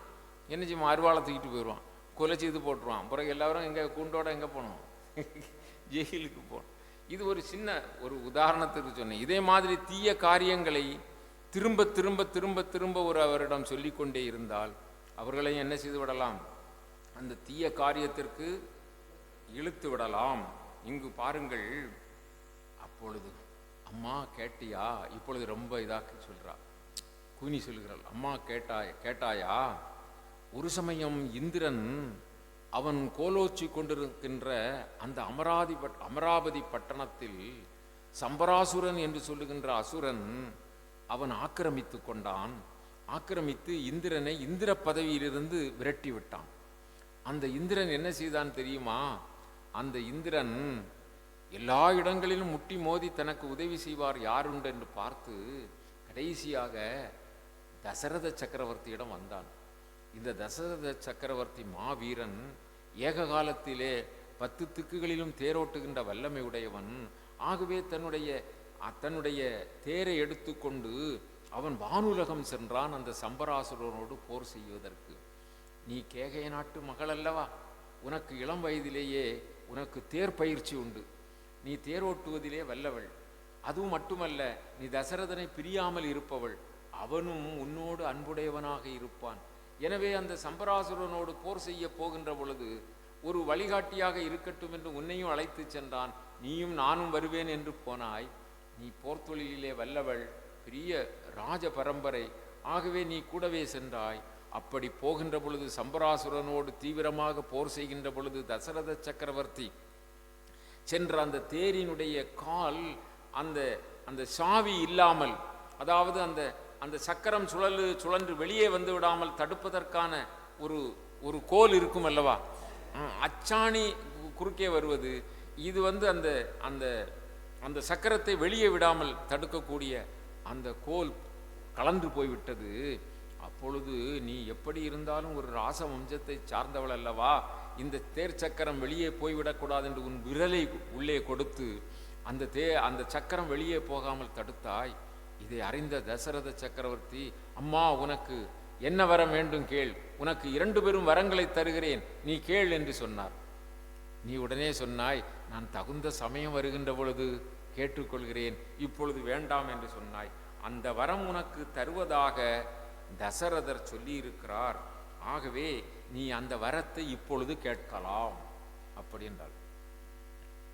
என்ன செய்வான், அருவாளை தூக்கிட்டு போயிடுவான், கொலைச்சி இது போட்டுருவான். பிறகு எல்லாரும் எங்கே கூண்டோட எங்கே போகணும், ஜெயிலுக்கு போகணும். இது ஒரு சின்ன ஒரு உதாரணத்துக்கு சொன்னேன். இதே மாதிரி தீய காரியங்களை திரும்ப திரும்ப திரும்ப திரும்ப ஒரு அவரிடம் சொல்லிக்கொண்டே இருந்தால் அவர்களையும் என்ன செய்து விடலாம், அந்த தீய காரியத்திற்கு இழுத்து விடலாம். இங்கு பாருங்கள், அப்பொழுது அம்மா கேட்டியா, இப்பொழுது ரொம்ப இதாக்கி சொல்றா. கூனி சொல்கிறாள், அம்மா கேட்டாயா, ஒரு சமயம் இந்திரன் அவன் கோலோச்சி கொண்டிருக்கின்ற அந்த அமராவதி பட்டணத்தில் சம்பராசுரன் என்று சொல்லுகின்ற அசுரன் அவன் ஆக்கிரமித்து கொண்டான். ஆக்கிரமித்து இந்திரனை இந்திர பதவியிலிருந்து விரட்டி விட்டான். அந்த இந்திரன் என்ன செய்தான் தெரியுமா, அந்த இந்திரன் எல்லா இடங்களிலும் முட்டி மோதி தனக்கு உதவி செய்வார் யாருண்டு என்று பார்த்து கடைசியாக தசரத சக்கரவர்த்தியிடம் வந்தான். இந்த தசரத சக்கரவர்த்தி மாவீரன், ஏக காலத்திலே 10 திக்குகளிலும் தேரோட்டுகின்ற வல்லமை உடையவன். ஆகவே தன்னுடைய தேரை எடுத்துக்கொண்டு அவன் வானுலகம் சென்றான் அந்த சம்பராசுரனோடு போர் செய்வதற்கு. நீ கேகய நாட்டு மகள் அல்லவா, உனக்கு இளம் வயதிலேயே உனக்கு தேர் பயிற்சி உண்டு, நீ தேரோட்டுவதிலே வல்லவள். அதுவும் மட்டுமல்ல, நீ தசரதனை பிரியாமல் இருப்பவள், அவனும் உன்னோடு அன்புடையவனாக இருப்பான். எனவே அந்த சம்பராசுரனோடு போர் செய்ய போகின்ற பொழுது ஒரு வழிகாட்டியாக இருக்கட்டும் என்று உன்னையும் அழைத்து சென்றான். நீயும் நானும் வருவேன் என்று போனாய். நீ போர் தொழிலே வல்லவள், பெரிய ராஜ பரம்பரை, ஆகவே நீ கூடவே சென்றாய். அப்படி போகின்ற பொழுது சம்பராசுரனோடு தீவிரமாக போர் செய்கின்ற பொழுது தசரத சக்கரவர்த்தி சென்ற அந்த தேரினுடைய கால் அந்த சாவி இல்லாமல், அதாவது அந்த சக்கரம் சுழன்று வெளியே வந்து விடாமல் தடுப்பதற்கான ஒரு கோல் இருக்கும் அல்லவா, அச்சாணி குறுக்கே வருவது, இது அந்த சக்கரத்தை வெளியே விடாமல் தடுக்கக்கூடிய அந்த கோல் கலந்து போய்விட்டது. அப்பொழுது நீ எப்படி இருந்தாலும் ஒரு ராச வம்சத்தை சார்ந்தவள் அல்லவா, இந்த தேர் சக்கரம் வெளியே போய்விடக்கூடாது என்று உன் விரலை உள்ளே கொடுத்து அந்த சக்கரம் வெளியே போகாமல் தடுத்தாய். இதை அறிந்த தசரத சக்கரவர்த்தி, அம்மா உனக்கு என்ன வரம் வேண்டும் கேள், உனக்கு 2 பெரும் வரங்களை தருகிறேன், நீ கேள் என்று சொன்னார். நீ உடனே சொன்னாய், நான் தகுந்த சமயம் வருகின்ற பொழுது கேட்டுக்கொள்கிறேன், இப்பொழுது வேண்டாம் என்று சொன்னாய். அந்த வரம் உனக்கு தருவதாக தசரதர் சொல்லியிருக்கிறார். ஆகவே நீ அந்த வரத்தை இப்பொழுது கேட்கலாம் அப்படி என்றால்.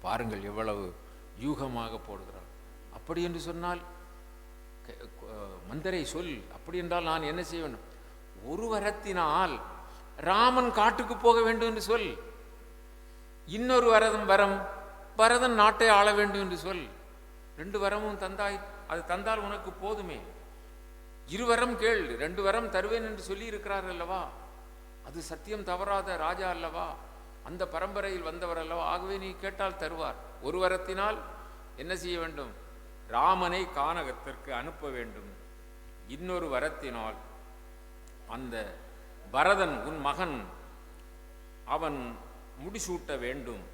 பாருங்கள் எவ்வளவு யூகமாக போடுகிறார். அப்படி என்று சொன்னால் மந்தரை சொல், அப்படி என்றால் நான் என்ன செய்ய வேண்டும், ஒரு வரத்தினால் ராமன் காட்டுக்கு போக வேண்டும் என்று சொல், இன்னொரு வரம் பரதன் நாட்டை ஆள வேண்டும் என்று சொல். 2 வரமும் தந்தாய், அது தந்தால் உனக்கு போதுமே. 2 வரம் கேள், 2 வரம் தருவேன் என்று சொல்லி இருக்கிறார் அல்லவா, அது சத்தியம் தவறாத ராஜா அல்லவா, அந்த பரம்பரையில் வந்தவர் அல்லவா, ஆகவே நீ கேட்டால் தருவார். ஒரு வரத்தினால் என்ன செய்ய வேண்டும், ராமனை கானகத்திற்கு அனுப்ப வேண்டும். இன்னொரு வரத்தினால் அந்த பரதன் உன் மகன் அவன் முடிசூட்ட வேண்டும்,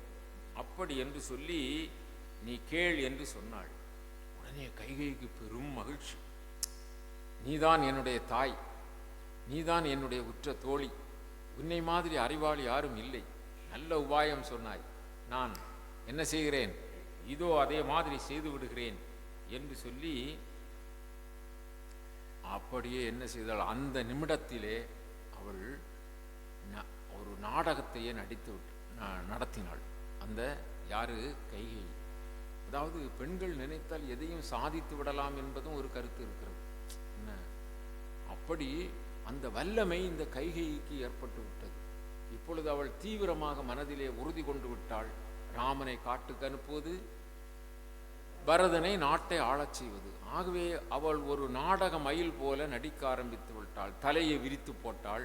அப்படி என்று சொல்லி நீ கேள் என்று சொன்னாள். உடனே கைகைக்கு பெரும் மகிழ்ச்சி. நீதான் என்னுடைய தாய், நீதான் என்னுடைய உற்ற தோழி, உன்னை மாதிரி அறிவாளி யாரும் இல்லை, நல்ல உபாயம் சொன்னாய், நான் என்ன செய்கிறேன், இதோ அதே மாதிரி செய்து விடுகிறேன் என்று சொல்லி அப்படியே என்ன செய்தாள், அந்த நிமிடத்திலே அவள் ஒரு நாடகத்தையே நடத்தினாள். அந்த யாரு, கைகை. அதாவது பெண்கள் நினைத்தால் எதையும் சாதித்து விடலாம் என்பதும் ஒரு கருத்து இருக்கிறது. என்ன, அப்படி அந்த வல்லமை இந்த கைகைக்கு ஏற்பட்டு விட்டது. இப்பொழுது அவள் தீவிரமாக மனதிலே உறுதி கொண்டு விட்டாள், ராமனை காட்டுக்கு அனுப்புவது, பரதனை நாட்டை ஆளச் செய்வது. ஆகவே அவள் ஒரு நாடக மயில் போல நடிக்க ஆரம்பித்து விட்டாள். தலையை விரித்து போட்டாள்,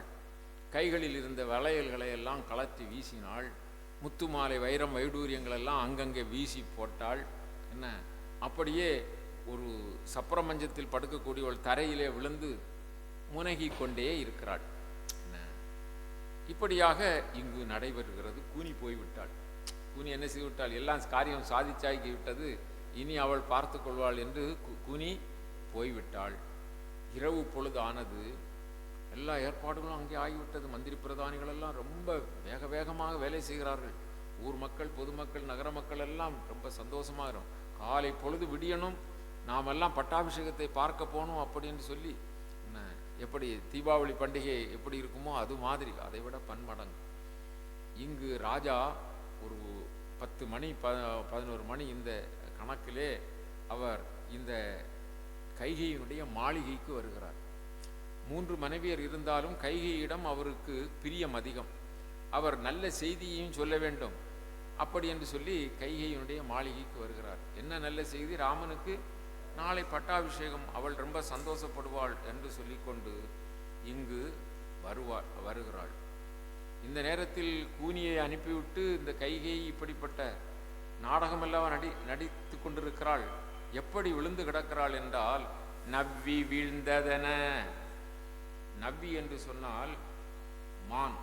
கைகளில் இருந்த வளையல்களை எல்லாம் கலத்தி வீசினாள், முத்து மாலை வைரம் வைடூரியங்கள் எல்லாம் அங்கங்கே வீசி போட்டாள். என்ன, அப்படியே ஒரு சப்பரமஞ்சத்தில் படுக்கக்கூடியவள் தரையிலே விழுந்து முனகி கொண்டே இருக்கிறாள். இப்படியாக இங்கு நடைபெறுகிறது. கூனி போய்விட்டாள். கூனி என்ன செய்துவிட்டாள், எல்லாம் காரியம் சாதிச்சாக்கி விட்டது, இனி அவள் பார்த்து கொள்வாள் என்று கூனி போய்விட்டாள். இரவு பொழுது ஆனது, எல்லா ஏற்பாடுகளும் அங்கே ஆகிவிட்டது. மந்திரி பிரதானிகள் எல்லாம் ரொம்ப வேக வேகமாக வேலை செய்கிறார்கள். ஊர் மக்கள், பொதுமக்கள், நகர மக்கள் எல்லாம் ரொம்ப சந்தோஷமாக இருக்கும். காலை பொழுது விடியணும், நாம் எல்லாம் பட்டாபிஷேகத்தை பார்க்க போகணும் அப்படின்னு சொல்லி, எப்படி தீபாவளி பண்டிகை எப்படி இருக்குமோ அது மாதிரி, அதை விட பன்மடங்கு. இங்கு ராஜா ஒரு 10 மணி 11 மணி இந்த கணக்கிலே அவர் இந்த கைகையினுடைய மாளிகைக்கு வருகிறார். 3 மனைவியர் இருந்தாலும் கைகையிடம் அவருக்கு பிரியம் அதிகம். அவர் நல்ல செய்தியையும் சொல்ல வேண்டும் அப்படி என்று சொல்லி கைகையினுடைய மாளிகைக்கு வருகிறார். என்ன நல்ல செய்தி, ராமனுக்கு நாளை பட்டாபிஷேகம், அவள் ரொம்ப சந்தோஷப்படுவாள் என்று சொல்லிக்கொண்டு இங்கு வருகிறாள். இந்த நேரத்தில் கூனியை அனுப்பிவிட்டு இந்த கைகை இப்படிப்பட்ட நாடகமெல்லாம் நடித்து கொண்டிருக்கிறாள். எப்படி விழுந்து கிடக்கிறாள் என்றால், நவ்வி வீழ்ந்ததென. நவ்வி என்று சொன்னால் மான்.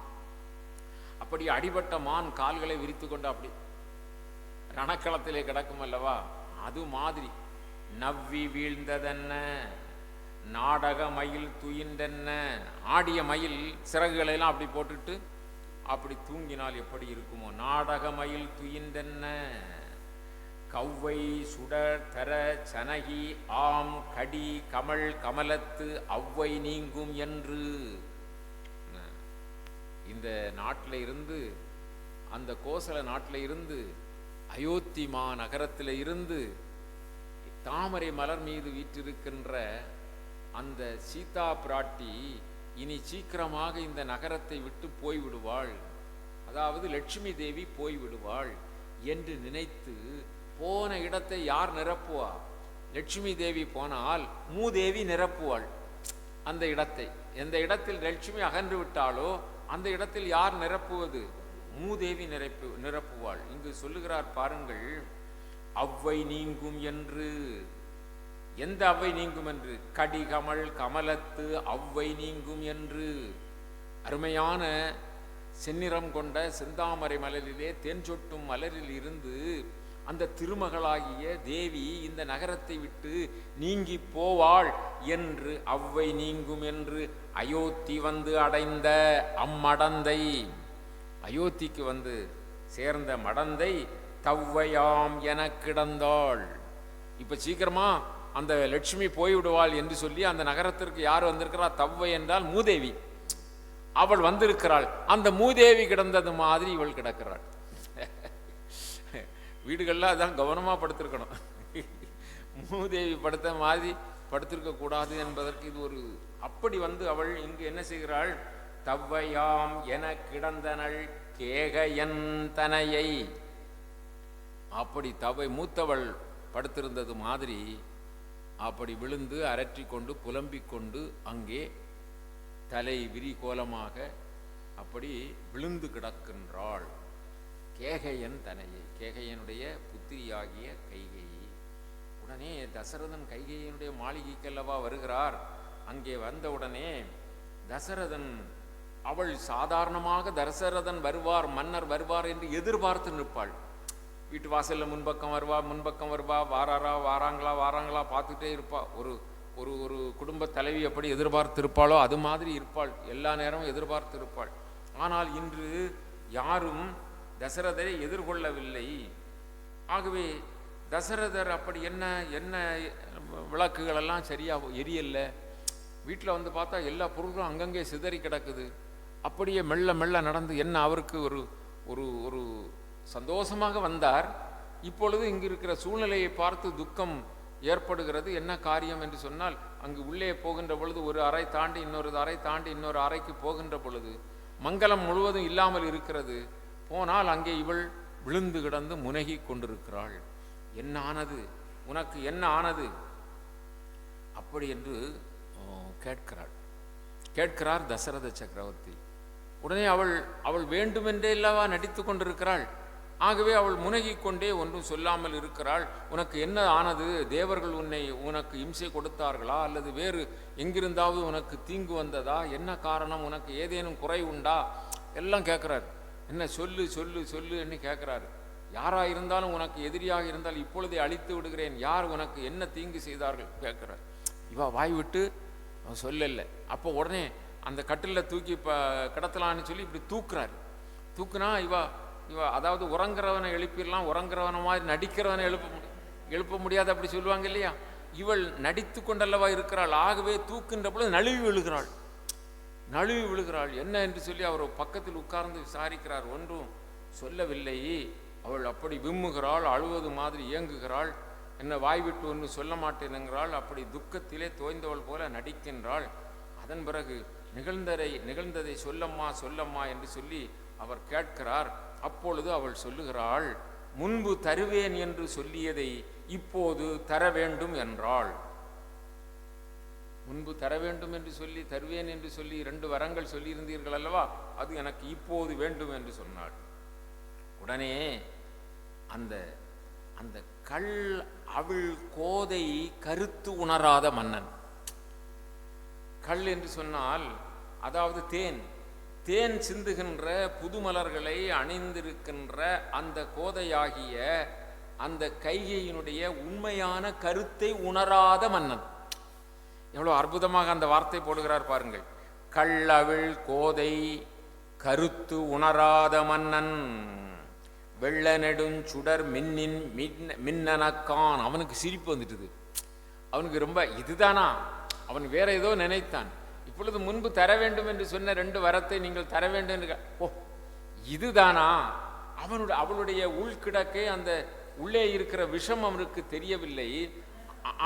அப்படி அடிபட்ட மான் கால்களை விரித்து கொண்டு அப்படி ரணக்களத்திலே கிடக்கும் அல்லவா, அது மாதிரி நவ்வி வீழ்ந்ததென்ன, நாடக மயில் துயின்றென்ன. ஆடிய மயில் சிறகுகளெல்லாம் அப்படி போட்டுட்டு அப்படி தூங்கினால் எப்படி இருக்குமோ, நாடக மயில் துயின்றென்ன. கவ்வை சுடர் தர சனகி ஆம் கடி கமல் கமலத்து அவ்வை நீங்கும் என்று. இந்த நாட்டில் இருந்து, அந்த கோசல நாட்டில் இருந்து, அயோத்தி நகரத்தில் இருந்து தாமரை மலர் மீது வீற்றிருக்கின்ற அந்த சீதா பிராட்டி இனி சீக்கிரமாக இந்த நகரத்தை விட்டு போய்விடுவாள், அதாவது லட்சுமி தேவி போய்விடுவாள் என்று நினைத்து, போன இடத்தை யார் நிரப்புவா? லட்சுமி தேவி போனால் மூதேவி நிரப்புவாள் அந்த இடத்தை. எந்த இடத்தில் லட்சுமி அகன்று விட்டாலோ அந்த இடத்தில் யார் நிரப்புவது? மூதேவி நிரப்புவாள். இங்கு சொல்லுகிறார் பாருங்கள், அவ்வை நீங்கும் என்று. எந்த அவ்வை நீங்கும் என்று? கடிகமல் கமலத்து அவ்வை நீங்கும் என்று. அருமையான செந்நிறம் கொண்ட செந்தாமரை மலரிலே தேன் சொட்டும் மலரில் இருந்து அந்த திருமகளாகிய தேவி இந்த நகரத்தை விட்டு நீங்கி போவாள் என்று அவ்வை நீங்கும் என்று அயோத்தி வந்து அடைந்த அம்மடந்தை, அயோத்திக்கு வந்து சேர்ந்த மடந்தை தவ்வையாம் என கிடந்தாள். இப்ப சீக்கிரமா அந்த லட்சுமி போய்விடுவாள் என்று சொல்லி அந்த நகரத்திற்கு யார் வந்திருக்கிறார்? தவ்வை என்றால் மூதேவி. அவள் வந்திருக்கிறாள். அந்த மூதேவி கிடந்தது மாதிரி இவள் கிடக்கிறாள். வீடுகள்லாம் அதான் கவனமா படுத்திருக்கணும். மூதேவி படுத்த மாதிரி படுத்திருக்க கூடாது என்பதற்கு இது ஒரு. அப்படி வந்து அவள் இங்கு என்ன செய்கிறாள்? தவ்வையாம் என கிடந்தனள் கேகயன் தனையை. அப்படி தவ்வை மூத்தவள் படுத்திருந்தது மாதிரி அப்படி விழுந்து அரற்றி கொண்டு புலம்பிக் கொண்டு அங்கே தலை விரிகோலமாக அப்படி விழுந்து கிடக்கின்றாள். கேகையன் தனையை, கேகையனுடைய புத்திரியாகிய கைகையை. உடனே தசரதன் கைகையனுடைய மாளிகைக்கல்லவா வருகிறார். அங்கே வந்தவுடனே தசரதன், அவள் சாதாரணமாக தசரதன் வருவார், மன்னர் வருவார் என்று எதிர்பார்த்து நிற்பாள். வீட்டு வாசல்ல முன்பக்கம் வருவா, வாராங்களா பார்த்துட்டே இருப்பா. ஒரு ஒரு ஒரு குடும்ப தலைவி எப்படி எதிர்பார்த்திருப்பாளோ அது மாதிரி இருப்பாள், எல்லா நேரமும் எதிர்பார்த்திருப்பாள். ஆனால் இன்று யாரும் தசரதரை எதிர்கொள்ளவில்லை. ஆகவே தசரதர் அப்படி என்ன என்ன விளக்குகளெல்லாம் சரியாக எரியல, வீட்டில் வந்து பார்த்தா எல்லா பொருட்களும் அங்கங்கே சிதறி கிடக்குது. அப்படியே மெல்ல மெல்ல நடந்து என்ன அவருக்கு ஒரு ஒரு ஒரு சந்தோஷமாக வந்தார். இப்பொழுது இங்கு இருக்கிற சூழ்நிலையை பார்த்து துக்கம் ஏற்படுகிறது. என்ன காரியம் என்று சொன்னால், அங்கு உள்ளே போகின்ற பொழுது ஒரு அறை தாண்டி இன்னொரு அறை தாண்டி இன்னொரு அறைக்கு போகின்ற பொழுது மங்களம் முழுவதும் இல்லாமல் இருக்கிறது. போனால் அங்கே இவள் விழுந்து கிடந்து முனகி கொண்டிருக்கிறாள். என்ன ஆனது, உனக்கு என்ன ஆனது அப்படி என்று கேட்கிறார் தசரத சக்கரவர்த்தி. உடனே அவள் வேண்டுமென்றே அல்லவா நடித்து கொண்டிருக்கிறாள். ஆகவே அவள் முனகி கொண்டே ஒன்றும் சொல்லாமல் இருக்கிறாள். உனக்கு என்ன ஆனது, தேவர்கள் உனக்கு இம்சை கொடுத்தார்களா, அல்லது வேறு எங்கிருந்தாவது உனக்கு தீங்கு வந்ததா, என்ன காரணம், உனக்கு ஏதேனும் குறை உண்டா, எல்லாம் கேட்குறாரு. என்ன சொல்லு சொல்லு சொல்லு என்று கேட்குறாரு. யாரா இருந்தாலும் உனக்கு எதிரியாக இருந்தால் இப்பொழுதே அழித்து விடுகிறேன், யார் உனக்கு என்ன தீங்கு செய்தார்கள் கேட்குறார். இவா வாய் விட்டு சொல்லலை. அப்போ உடனே அந்த கட்டிலில் தூக்கி கிடத்தலான்னு சொல்லி இப்படி தூக்குனா இவா அதாவது உறங்குறவனை எழுப்பிடலாம், உறங்குறவனை மாதிரி நடிக்கிறவனை எழுப்ப முடியாது அப்படி சொல்லுவாங்க இல்லையா. இவள் நடித்து கொண்டல்லவா இருக்கிறாள். ஆகவே தூக்கின்ற பொழுது நழுவி விழுகிறாள். என்ன என்று சொல்லி அவர் பக்கத்தில் உட்கார்ந்து விசாரிக்கிறார். ஒன்றும் சொல்லவில்லை. அவள் அப்படி விம்முகிறாள், அழுவது மாதிரி இயங்குகிறாள். என்ன வாய் விட்டு ஒன்று சொல்ல மாட்டேனுங்கிறாள். அப்படி துக்கத்திலே தோய்ந்தவள் போல நடிக்கின்றாள். அதன் பிறகு நிகழ்ந்ததை சொல்லம்மா என்று சொல்லி அவர் கேட்கிறார். அப்பொழுது அவள் சொல்லுகிறாள், முன்பு தருவேன் என்று சொல்லியதை இப்போது தர வேண்டும் என்றாள். முன்பு தர வேண்டும் என்று சொல்லி தருவேன் என்று சொல்லி 2 வரங்கள் சொல்லியிருந்தீர்கள் அல்லவா, அது எனக்கு இப்போது வேண்டும் என்று சொன்னாள். உடனே அந்த அந்த கல் அவள் கோதை கருத்து உணராத மன்னன். கல் என்று சொன்னால் அதாவது தேன் சிந்துகின்ற புதுமலர்களை அணிந்திருக்கின்ற அந்த கோதையாகிய அந்த கைகையினுடைய உண்மையான கருத்தை உணராத மன்னன். எவ்வளவு அற்புதமாக அந்த வார்த்தை போடுகிறார் பாருங்கள். கள்ளவிழ் கோதை கருத்து உணராத மன்னன் வெள்ள நெடுஞ்சுடர் மின்னனக்கான். அவனுக்கு சிரிப்பு வந்துட்டுது. அவனுக்கு ரொம்ப இதுதானா, அவன் வேற ஏதோ நினைத்தான். இப்பொழுது முன்பு தர வேண்டும் என்று சொன்ன 2 வரத்தை நீங்கள் தர வேண்டும் என்று, ஓ இதுதானா, அவளுடைய உள்கிடக்கை அந்த உள்ளே இருக்கிற விஷம் அவனுக்கு தெரியவில்லை.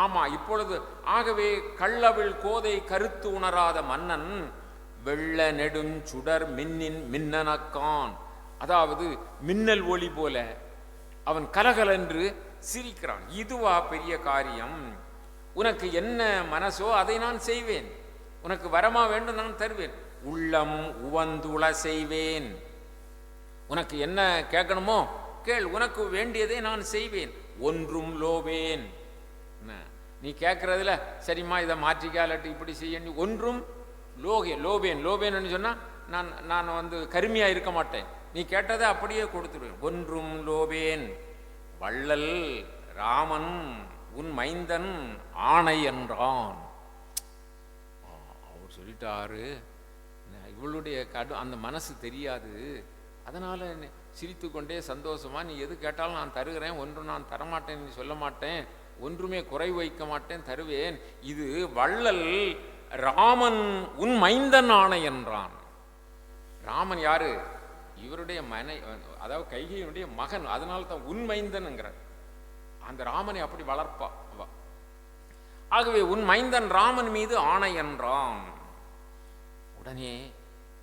ஆமா இப்பொழுது. ஆகவே கள்ளவிழ் கோதை கருத்து உணராத மன்னன் வெள்ள நெடுஞ்சுடர் மின்னனக்கான், அதாவது மின்னல் ஒளி போல அவன் கலகலென்று சிரிக்கிறான். இதுவா பெரிய காரியம், உனக்கு என்ன மனசோ அதை நான் செய்வேன், உனக்கு வரமா வேண்டும் நான் தருவேன், உள்ளம் உவந்துள செய்வேன், உனக்கு என்ன கேட்கணுமோ கேள், உனக்கு வேண்டியதை நான் செய்வேன், ஒன்றும் லோவேன். நீ கேட்கறதுல சரிம்மா இதை மாற்றிக்காலட்டு இப்படி செய்ய, ஒன்றும் லோபேன் சொன்னா நான் கருமையா இருக்க மாட்டேன், நீ கேட்டதை அப்படியே கொடுத்துடுவேன். ஒன்றும் லோபேன் வள்ளல் ராமன் உன் மைந்தன் ஆணை என்றான். அவர் சொல்லிட்டாரு. இவளுடைய அந்த மனசு தெரியாது. அதனால சிரித்து கொண்டே சந்தோஷமா நீ எது கேட்டாலும் நான் தருகிறேன், ஒன்றும் நான் தரமாட்டேன் நீ சொல்ல மாட்டேன், ஒன்றுமே குறை வைக்க மாட்டேன், தருவேன். இது வள்ளல் ராமன் உன் மைந்தன் ஆணை என்றான். ராமன் யாரு? இவருடைய அதாவது கைகையினுடைய மகன். அதனால தான் உன் மைந்தன்ங்கிற அந்த ராமனை அப்படி வளர்ப்பா. ஆகவே உன் மைந்தன் ராமன் மீது ஆணை என்றான். உடனே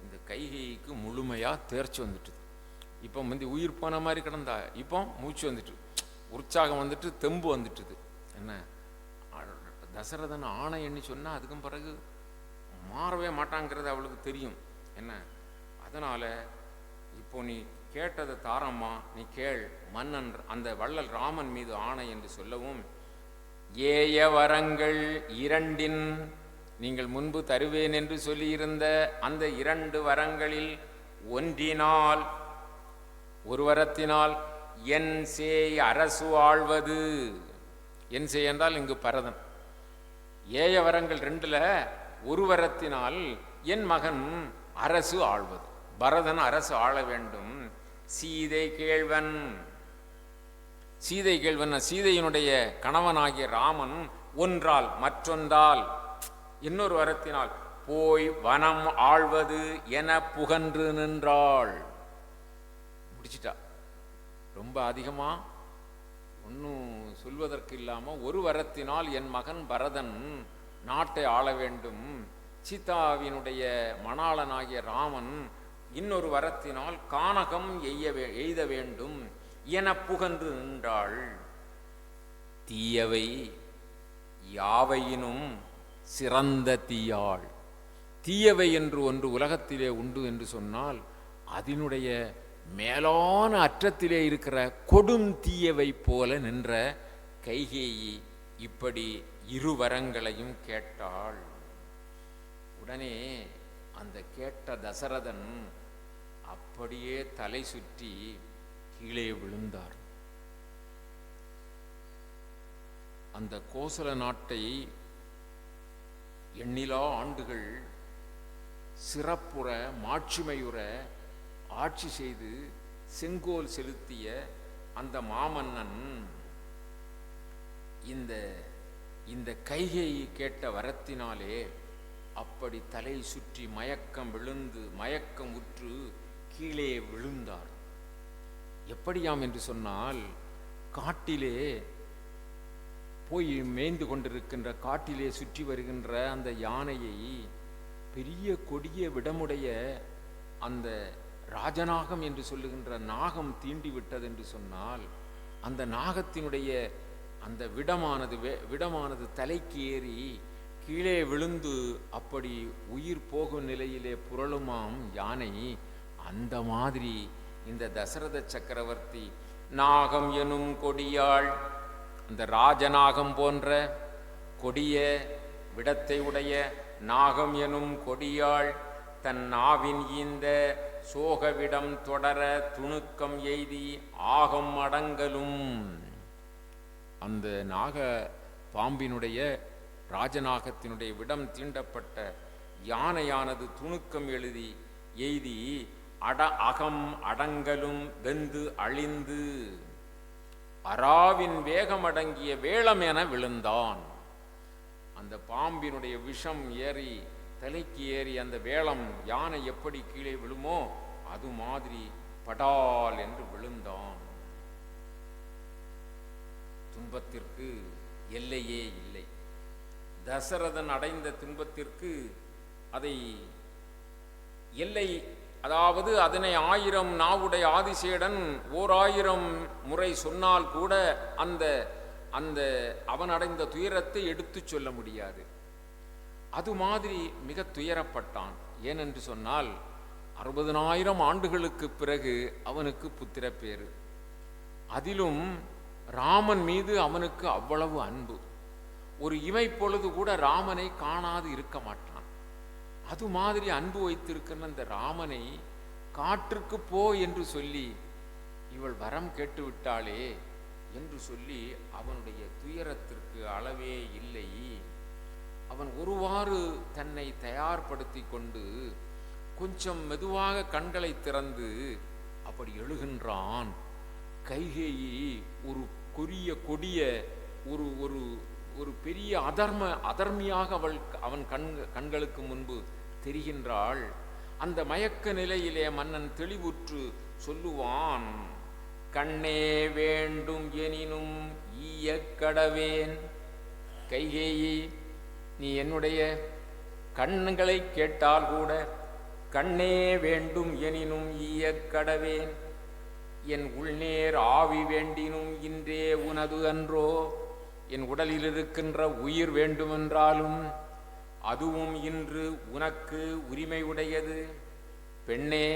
இந்த கைகைக்கு முழுமையா தேர்ச்சி வந்துட்டு. இப்போ முந்தி உயிர் போன மாதிரி கிடந்தா இப்போ மூச்சு வந்துட்டு, உற்சாகம் வந்துட்டு, தெம்பு வந்துட்டுது. என்ன தசரதன் ஆணை எண்ணி சொன்னா அதுக்கும் பிறகு மாறவே மாட்டாங்கிறது அவளுக்கு தெரியும். என்ன அதனால இப்போ நீ கேட்டதை தாரம்மா, நீ கேள், மன்னன் அந்த வள்ளல் ராமன் மீது ஆணை என்று சொல்லவும், ஏய வரங்கள் 2 நீங்கள் முன்பு தருவேன் என்று சொல்லியிருந்த அந்த 2 வரங்களில் ஒன்றினால், ஒரு வரத்தினால் என் சேய் அரசு ஆழ்வது. என் சேய் என்றால் இங்கு பரதன். ஏய வரங்கள் 2ல் ஒரு வரத்தினால் என் மகன் அரசு ஆள்வது. பரதன் அரசு ஆள வேண்டும். சீதை கேள்வன், சீதை கேள்வன் சீதையினுடைய கணவனாகிய ராமன் ஒன்றால் மற்றொன்றால் இன்னொரு வரத்தினால் போய் வனம் ஆள்வது என புகன்று நின்றாள். முடிச்சிட்டா. ரொம்ப அதிகமா ஒன்றும் சொல்வதற்கு இல்லாம ஒரு வரத்தினால் என் மகன் பரதன் நாட்டை ஆள வேண்டும், சீதாவினுடைய மணாளனாகிய ராமன் இன்னொரு வரத்தினால் கானகம் எய்த வேண்டும் என புகன்று நின்றாள். தீயவை யாவையினும் சிறந்த தீயாள். தீயவை என்று ஒன்று உலகத்திலே உண்டு என்று சொன்னால் அதனுடைய மேலான அற்றத்திலே இருக்கிற கொடும் தீயவை போல நின்ற கைகேயி இப்படி இரு வரங்களையும் கேட்டாள். உடனே அந்த கேட்ட தசரதன் அப்படியே தலை சுற்றி கீழே விழுந்தார். அந்த கோசல நாட்டை எண்ணிலா ஆண்டுகள் சிறப்புற மாட்சிமையுற ஆட்சி செய்து செங்கோல் செலுத்திய அந்த மாமன்னன் இந்த கைகேயி கேட்ட வரத்தினாலே அப்படி தலை சுற்றி மயக்கம் விழுந்து மயக்கம் உற்று கீழே விழுந்தார். எப்படியாம் என்று சொன்னால், காட்டிலே போய் மேய்ந்து கொண்டிருக்கின்ற காட்டிலே சுற்றி வருகின்ற அந்த யானையை பெரிய கொடிய விடமுடைய அந்த ராஜநாகம் என்று சொல்லுகின்ற நாகம் தீண்டி விட்டது என்று சொன்னால், அந்த நாகத்தினுடைய அந்த விடமானது தலைக்கு ஏறி கீழே விழுந்து அப்படி உயிர் போகும் நிலையிலே புரளுமாம் யானை. அந்த மாதிரி இந்த தசரத சக்கரவர்த்தி நாகம் எனும் கொடியாள், அந்த ராஜநாகம் போன்ற கொடிய விடத்தை உடைய நாகம் எனும் கொடியாள் தன் நாவின் ஈந்த சோகவிடம் தொடர துணுக்கம் எய்தி ஆகம் அடங்கலும். அந்த நாக பாம்பினுடைய ராஜநாகத்தினுடைய விடம் தீண்டப்பட்ட யானையானது துணுக்கம் எய்தி அகம் அடங்கலும் வெந்து அழிந்து அராவின் வேகமடங்கிய வேளம் என விழுந்தான். அந்த பாம்பினுடைய விஷம் ஏறி தலைக்கு ஏறி அந்த வேளம் யானை எப்படி கீழே விழுமோ அது மாதிரி படால் என்று விழுந்தான். துன்பத்திற்கு எல்லையே இல்லை. தசரதன் அடைந்த துன்பத்திற்கு அதை எல்லை, அதாவது அதனை 1000 நாவுடைய ஆதிசேடன் 1000 முறை சொன்னால் கூட அந்த அவன் அடைந்த துயரத்தை எடுத்து சொல்ல முடியாது. அது மாதிரி மிக துயரப்பட்டான். ஏனென்று சொன்னால் 60000 ஆண்டுகளுக்கு பிறகு அவனுக்கு புத்திர பேரு. அதிலும் ராமன் மீது அவனுக்கு அவ்வளவு அன்பு. ஒரு இமை பொழுது கூட ராமனை காணாது இருக்க மாட்டான். அது மாதிரி அன்பு வைத்திருக்கிற அந்த ராமனை காற்றுக்கு போ என்று சொல்லி இவள் வரம் கேட்டு விட்டாளே என்று சொல்லி அவனுடைய துயரத்திற்கு அளவே இல்லை. அவன் ஒருவாறு தன்னை தயார்படுத்தி கொண்டு கொஞ்சம் மெதுவாக கண்களை திறந்து அப்படி எழுகின்றான். கைகேயி ஒரு கொடிய ஒரு ஒரு ஒரு பெரிய அதர்மியாக அவன் கண்களுக்கு முன்பு தெரிகின்றாள். அந்த மயக்க நிலையிலே மன்னன் தெளிவுற்று சொல்லுவான், கண்ணே வேண்டும் எனினும் ஈய கடவேன். கைகேயி, நீ என்னுடைய கண்களை கேட்டால் கூட கண்ணே வேண்டும் எனினும் ஈய கடவேன். என் உள்நேர் ஆவி வேண்டினும் இன்றே உனது அன்றோ. என் உடலில் இருக்கின்ற உயிர் வேண்டுமென்றாலும் அதுவும் இன்று உனக்கு உரிமை உடையது. பெண்ணே,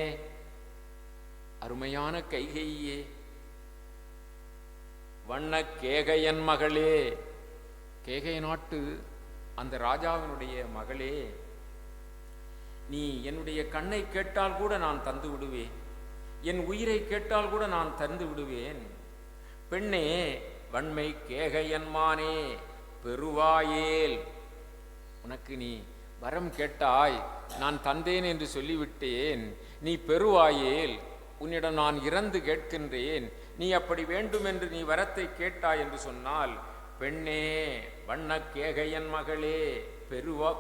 அருமையான கைகேயியே, வண்ண கேகையன் மகளே, கேகை நாட்டு அந்த ராஜாவினுடைய மகளே, நீ என்னுடைய கண்ணை கேட்டால் கூட நான் தந்து விடுவேன், என் உயிரை கேட்டால் கூட நான் தந்து விடுவேன். பெண்ணே, வன்மை கேகையன்மானே, பெருவாயேல் உனக்கு நீ வரம் கேட்டாய், நான் தந்தேன் என்று சொல்லிவிட்டேன். நீ பெறுவாயேல், உன்னிடம் நான் இறந்து கேட்கின்றேன். நீ அப்படி வேண்டும் என்று நீ வரத்தை கேட்டாய் என்று சொன்னால், பெண்ணே வண்ண கேகையன் மகளே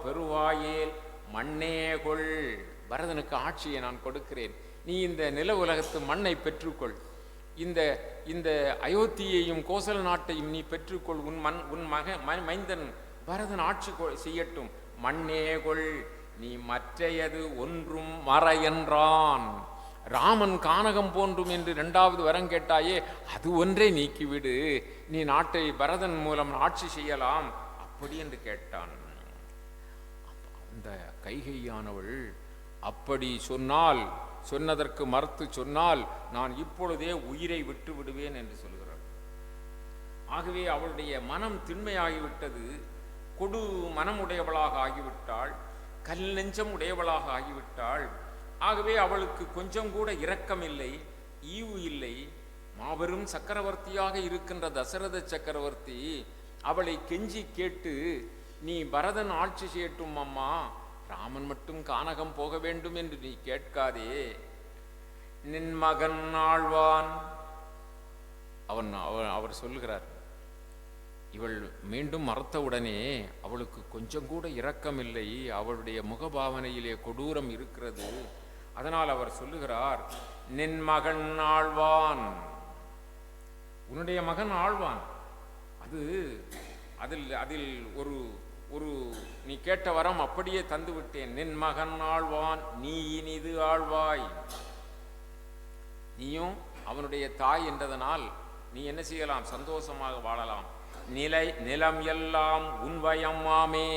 பெறுவாயேல் மண்ணே கொள். பரதனுக்கு ஆட்சியை நான் கொடுக்கிறேன். நீ இந்த நில உலகத்து மண்ணை பெற்றுக்கொள். இந்த அயோத்தியையும் கோசல நாட்டையும் நீ பெற்றுக்கொள். உன் மைந்தன் பரதன் ஆட்சி செய்யட்டும். மண்ணே கொள், நீ மற்றையது ஒன்றும் மற என்றான். ராமன் கானகம் போன்றும் என்று 2வது வரம் கேட்டாயே, அது ஒன்றே நீக்கிவிடு. நீ நாட்டை பரதன் மூலம் ஆட்சி செய்யலாம் அப்படி என்று கேட்டான். அந்த கைகையானவள் அப்படி சொன்னதற்கு மறுத்து சொன்னால், நான் இப்பொழுதே உயிரை விட்டு விடுவேன் என்று சொல்கிறாள். ஆகவே அவளுடைய மனம் திண்மையாகிவிட்டது. கொடு மனமுடையவளாக ஆகிவிட்டாள். கல் நெஞ்சம் உடையவளாக ஆகிவிட்டாள். ஆகவே அவளுக்கு கொஞ்சம் கூட இரக்கம் இல்லை, ஈவு இல்லை. மாபெரும் சக்கரவர்த்தியாக இருக்கின்ற தசரத சக்கரவர்த்தி அவளை கெஞ்சி கேட்டு, நீ பரதன் ஆட்சி செய்யட்டும் அம்மா, ராமன் மட்டும் கானகம் போக வேண்டும் என்று நீ கேட்காதே. நின் மகன் ஆழ்வான். அவர் சொல்லுகிறார். இவள் மீண்டும் மறுத்தவுடனே அவளுக்கு கொஞ்சம் கூட இரக்கமில்லை. அவளுடைய முகபாவனையிலே கொடூரம் இருக்கிறது. அதனால் அவர் சொல்லுகிறார், நின் மகன் ஆழ்வான், உன்னுடைய மகன் ஆழ்வான். அதில் ஒரு நீ கேட்ட வரம் அப்படியே தந்து விட்டேன். நின் மகன் ஆழ்வான், நீ இனிது ஆழ்வாய். நீயும் அவனுடைய தாய் என்றதனால் நீ என்ன செய்யலாம்? சந்தோஷமாக வாழலாம். நிலம் எல்லாம் உன்வயமாமே.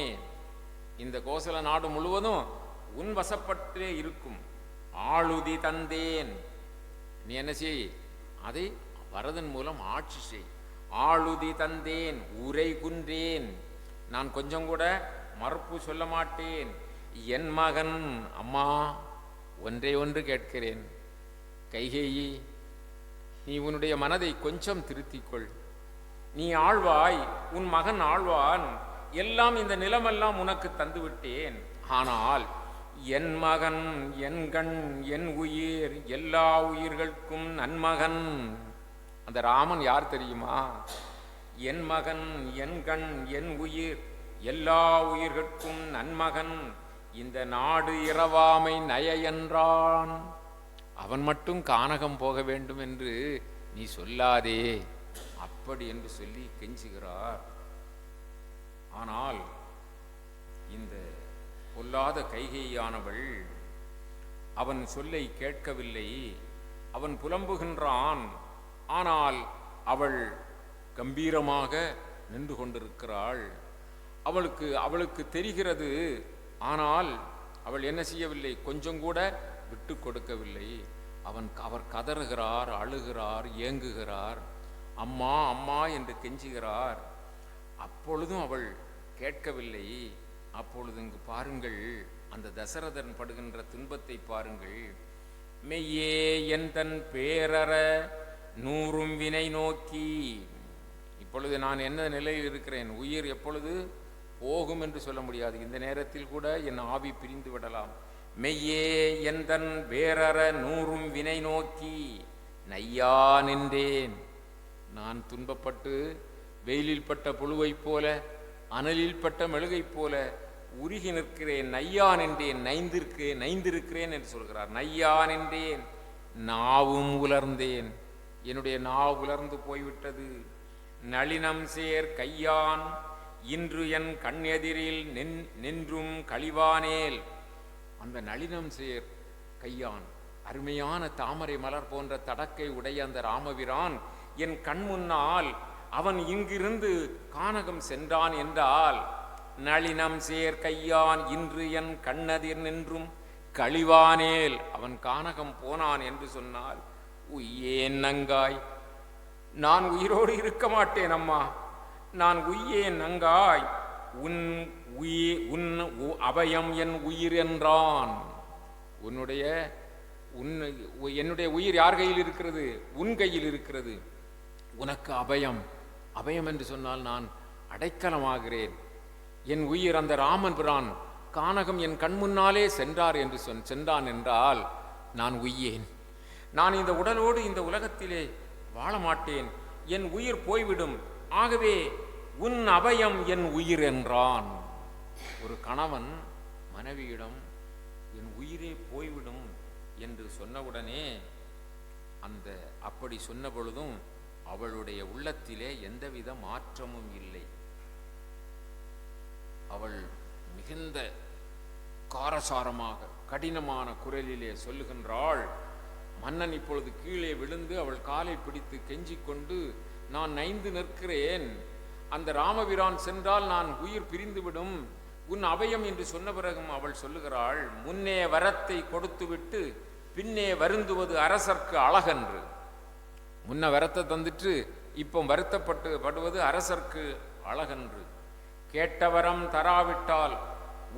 இந்த கோசல நாடு முழுவதும் உன் வசப்பட்டே இருக்கும். ஆளுதி தந்தேன், நீ என்ன செய்? அதை பரதன் மூலம் ஆட்சி செய். ஆளுதி தந்தேன், உரை குன்றேன், நான் கொஞ்சம் கூட மறுப்பு சொல்ல மாட்டேன். என் மகன், அம்மா ஒன்றே ஒன்று கேட்கிறேன், கைகேயி, நீ உன்னுடைய மனதை கொஞ்சம் திருத்திக்கொள். நீ ஆழ்வாய், உன் மகன் ஆழ்வான், எல்லாம் இந்த நிலமெல்லாம் உனக்கு தந்துவிட்டேன். ஆனால் என் மகன், என் கண், என் உயிர், எல்லா உயிர்களுக்கும் நன்மகன். அந்த ராமன் யார் தெரியுமா? என் மகன், என் கண், என் உயிர், எல்லா உயிர்களுக்கும் நன்மகன். இந்த நாடு இரவாமை நய என்றான். அவன் மட்டும் கானகம் போக வேண்டும் என்று நீ சொல்லாதே, அப்படி என்று சொல்லி கெஞ்சுகிறார். ஆனால் இந்த பொல்லாத கைகேயானவள் அவன் சொல்லை கேட்கவில்லை. அவன் புலம்புகின்றான். ஆனால் அவள் கம்பீரமாக நின்று கொண்டிருக்கிறாள். அவளுக்கு தெரிகிறது. ஆனால் அவள் என்ன செய்யவில்லை? கொஞ்சம் கூட விட்டு கொடுக்கவில்லை. அவர் கதறுகிறார், அழுகிறார், ஏங்குகிறார், அம்மா அம்மா என்று கெஞ்சுகிறார். அப்பொழுதும் அவள் கேட்கவில்லை. அப்பொழுது இங்கு பாருங்கள், அந்த தசரதன் படுகின்ற துன்பத்தை பாருங்கள். மெய்யே என் தன் பேரற 100 வினை நோக்கி. இப்பொழுது நான் என்ன நிலையில் இருக்கிறேன்? உயிர் எப்பொழுது போகும் என்று சொல்ல முடியாது. இந்த நேரத்தில் கூட என் ஆவி பிரிந்து விடலாம். மெய்யே என் தன் பேரற 100 வினை நோக்கி நையா நின்றேன். நான் துன்பப்பட்டு வெயிலில் பட்ட புழுவைப் போல, அனலில் பட்ட மெழுகைப் போல உருகி நிற்கிறேன். நையா நின்றேன், நைந்திருக்கிறேன் என்று சொல்கிறார். நையா நின்றேன், நாவும் உலர்ந்தேன். என்னுடைய நாவு உலர்ந்து போய்விட்டது. நளினம் சேர் கையான் இன்று என் கண்ணெதிரில் நின்றும் கழிவானேல். அந்த நளினம் சேர் கையான், அருமையான தாமரை மலர் போன்ற தடக்கை உடைய அந்த ராமபிரான் என் கண் முன்னால் அவன் இங்கிருந்து கானகம் சென்றான் என்றால், நளினம் சேர் கையான் இன்று என் கண்ணெதிர் நின்றும் கழிவானேல், அவன் கானகம் போனான் என்று சொன்னால், உய்யேன் நங்காய், நான் உயிரோடு இருக்க மாட்டேன் அம்மா, நான் உய்யேன் நங்காய், உன் அபயம் என் உயிர் என்றான். என்னுடைய உயிர் யார் கையில் இருக்கிறது? உன் கையில் இருக்கிறது. உனக்கு அபயம். அபயம் என்று சொன்னால் நான் அடைக்கலமாகிறேன். என் உயிர் அந்த ராமன் பிரான் கானகம் என் கண் முன்னாலே சென்றார் என்று சென்றான் என்றால் நான் உய்யேன். நான் இந்த உடலோடு இந்த உலகத்திலே வாழ மாட்டேன், என் உயிர் போய்விடும். ஆகவே உன் அபயம் என் உயிர் என்றான். ஒரு கணவன் மனைவியிடம் என் உயிரே போய்விடும் என்று சொன்னவுடனே அப்படி சொன்ன பொழுதும் அவளுடைய உள்ளத்திலே எந்தவித மாற்றமும் இல்லை. அவள் மிகுந்த காரசாரமாக கடினமான குரலிலே சொல்லுகின்றாள். மன்னன் இப்பொழுது கீழே விழுந்து அவள் காலை பிடித்து கெஞ்சிக் கொண்டு, நான் நைந்து நிற்கிறேன், அந்த ராமபிரான் சென்றால் நான் உயிர் பிரிந்துவிடும், உன் அபயம் என்று சொன்ன பிறகும் அவள் சொல்லுகிறாள், முன்னே வரத்தை கொடுத்துவிட்டு பின்னே வருந்துவது அரசர்க்கு அழகன்று. முன்ன வரத்தை தந்துட்டு இப்போ வருத்தப்படுவது அரசர்க்கு அழகன்று. கேட்ட வரம் தராவிட்டால்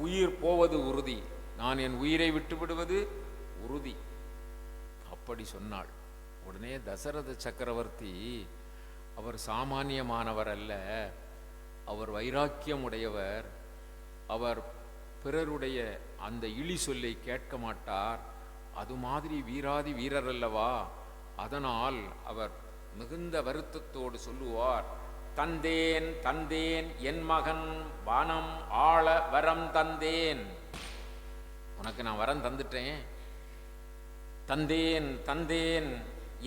உயிர் போவது உறுதி, நான் என் உயிரை விட்டு விடுவது உறுதி. அப்படி சொன்னாள். உடனே தசரத சக்கரவர்த்தி அவர் சாமானியமானவர் அல்ல, அவர் வைராக்கியம் உடையவர். அவர் பிறருடைய அந்த இழி சொல்லை கேட்க மாட்டார். அது மாதிரி வீராதி வீரர் அல்லவா. அதனால் அவர் மிகுந்த வருத்தத்தோடு சொல்லுவார், தந்தேன் தந்தேன் என் மகன் வனம் ஆள வரம் தந்தேன். உனக்கு நான் வரம் தந்துட்டேன். தந்தேன் தந்தேன்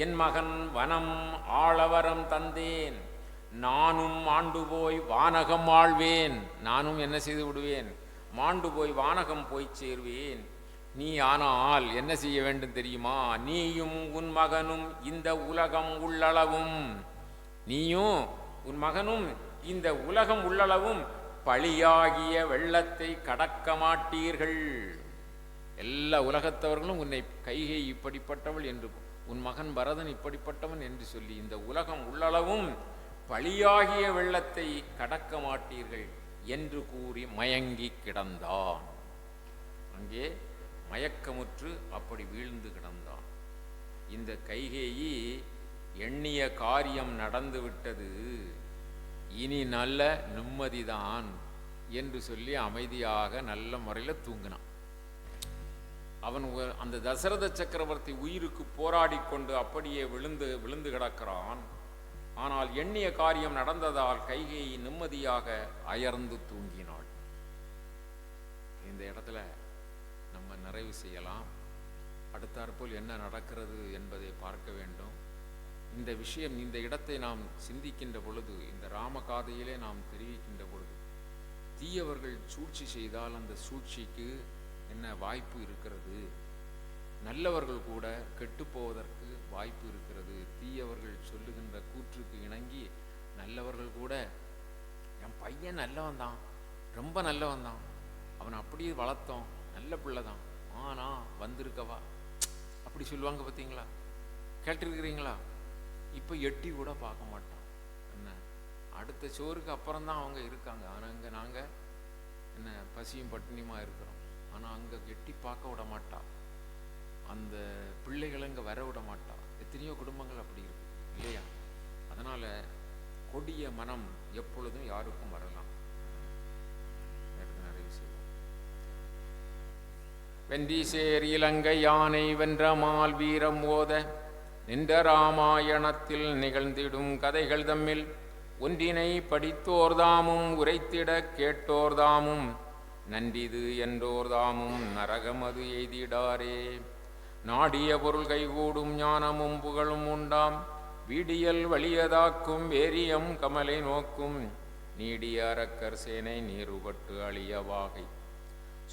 என் மகன் வனம் ஆளவரம் தந்தேன். நானும் மாண்டு போய் வானகம் ஆழ்வேன். நானும் என்ன செய்து விடுவேன், மாண்டு போய் வானகம் போய் சேர்வேன். நீ ஆனால் என்ன செய்ய வேண்டும் தெரியுமா, நீயும் உன் மகனும் இந்த உலகம் உள்ளளவும், நீயும் உன் மகனும் இந்த உலகம் உள்ளளவும் பழியாகிய வெள்ளத்தை கடக்க மாட்டீர்கள். எல்லா உலகத்தவர்களும் உன்னை கைகை இப்படிப்பட்டவள் என்று, உன் மகன் பரதன் இப்படிப்பட்டவன் என்று சொல்லி இந்த உலகம் உள்ளளவும் பழியாகிய வெள்ளத்தை கடக்க மாட்டீர்கள் என்று கூறி மயங்கி கிடந்தான். அங்கே மயக்கமுற்று அப்படி வீழ்ந்து கிடந்தான். இந்த கைகேயி எண்ணிய காரியம் நடந்து விட்டது, இனி நல்ல நிம்மதிதான் என்று சொல்லி அமைதியாக நல்ல முறையில் தூங்கினான். அவன் அந்த தசரத சக்கரவர்த்தி உயிருக்கு போராடி கொண்டு அப்படியே விழுந்து கிடக்கிறான். ஆனால் எண்ணிய காரியம் நடந்ததால் கைகேயி நிம்மதியாக அயர்ந்து தூங்கினாள். இந்த இடத்துல நம்ம நிறைவு செய்யலாம். அடுத்தாற்போல் என்ன நடக்கிறது என்பதை பார்க்க வேண்டும். இந்த விஷயம், இந்த இடத்தை நாம் சிந்திக்கின்ற பொழுது, இந்த ராமகாதையிலே நாம் தெரிவிக்கின்ற பொழுது, தீயவர்கள் சூழ்ச்சி செய்தால் அந்த சூழ்ச்சிக்கு என்ன வாய்ப்பு இருக்கிறது, நல்லவர்கள் கூட கெட்டு போவதற்கு வாய்ப்பு இருக்கிறது. தீயவர்கள் சொல்லுகின்ற கூற்றுக்கு இணங்கி நல்லவர்கள் கூட, என் பையன் நல்லவன் தான், ரொம்ப நல்லவன் தான், அவனை அப்படியே வளர்த்தோம், நல்ல பிள்ளை தான், ஆனா வந்திருக்கவா அப்படி சொல்லுவாங்க. பார்த்தீங்களா, கேட்டிருக்கிறீங்களா? இப்போ எட்டி கூட பார்க்க மாட்டோம். என்ன, அடுத்த சோறுக்கு அப்புறம்தான் அவங்க இருக்காங்க. ஆனால் அங்கே நாங்கள் என்ன பசியும் பட்டினியுமா இருக்கிறோம். ஆனால் அங்கே எட்டி பார்க்க விட மாட்டா, அந்த பிள்ளைகளை அங்கே வர விட மாட்டா. எத்தனையோ குடும்பங்கள் அப்படி இருக்கு இல்லையா? அதனால் கொடிய மனம் எப்பொழுதும் யாருக்கும் வரலாம். நிறைய செய்வோம். வென்றீசேர் இலங்கை யானை வென்ற மால் வீரம் ஓத நின்ற ராமாயணத்தில் நிகழ்ந்திடும் கதைகள் தம்மில் ஒன்றினை படித்தோர்தாமும் உரைத்திட கேட்டோர்தாமும் நன்றிது என்றோர்தாமும் நரகமது எய்திடாரே. நாடிய பொருள் கைகூடும் ஞானமும் புகழும் உண்டாம் வீடியல் வலியதாக்கும் வேரியம் கமலை நோக்கும் நீடிய அரக்கர் சேனை நீருபட்டு அழிய வாகை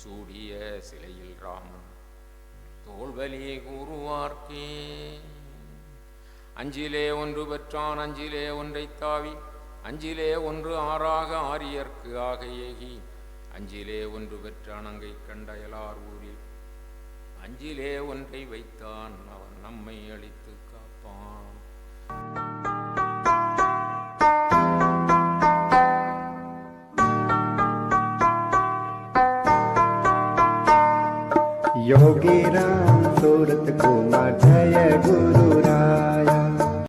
சூடிய சிலையில் ராமன் தோல்வலி கூறுவார்க்கே. அஞ்சிலே ஒன்று பெற்றான் அஞ்சிலே ஒன்றை தாவி அஞ்சிலே ஒன்று ஆறாக ஆரியர்க்கு ஆக ஏகி அஞ்சிலே ஒன்று பெற்றான் அங்கை கண்டயலார் ஊரில் அஞ்சிலே ஒன்றை வைத்தான் அவன் நம்மை அழித்து காப்பான். योगीरा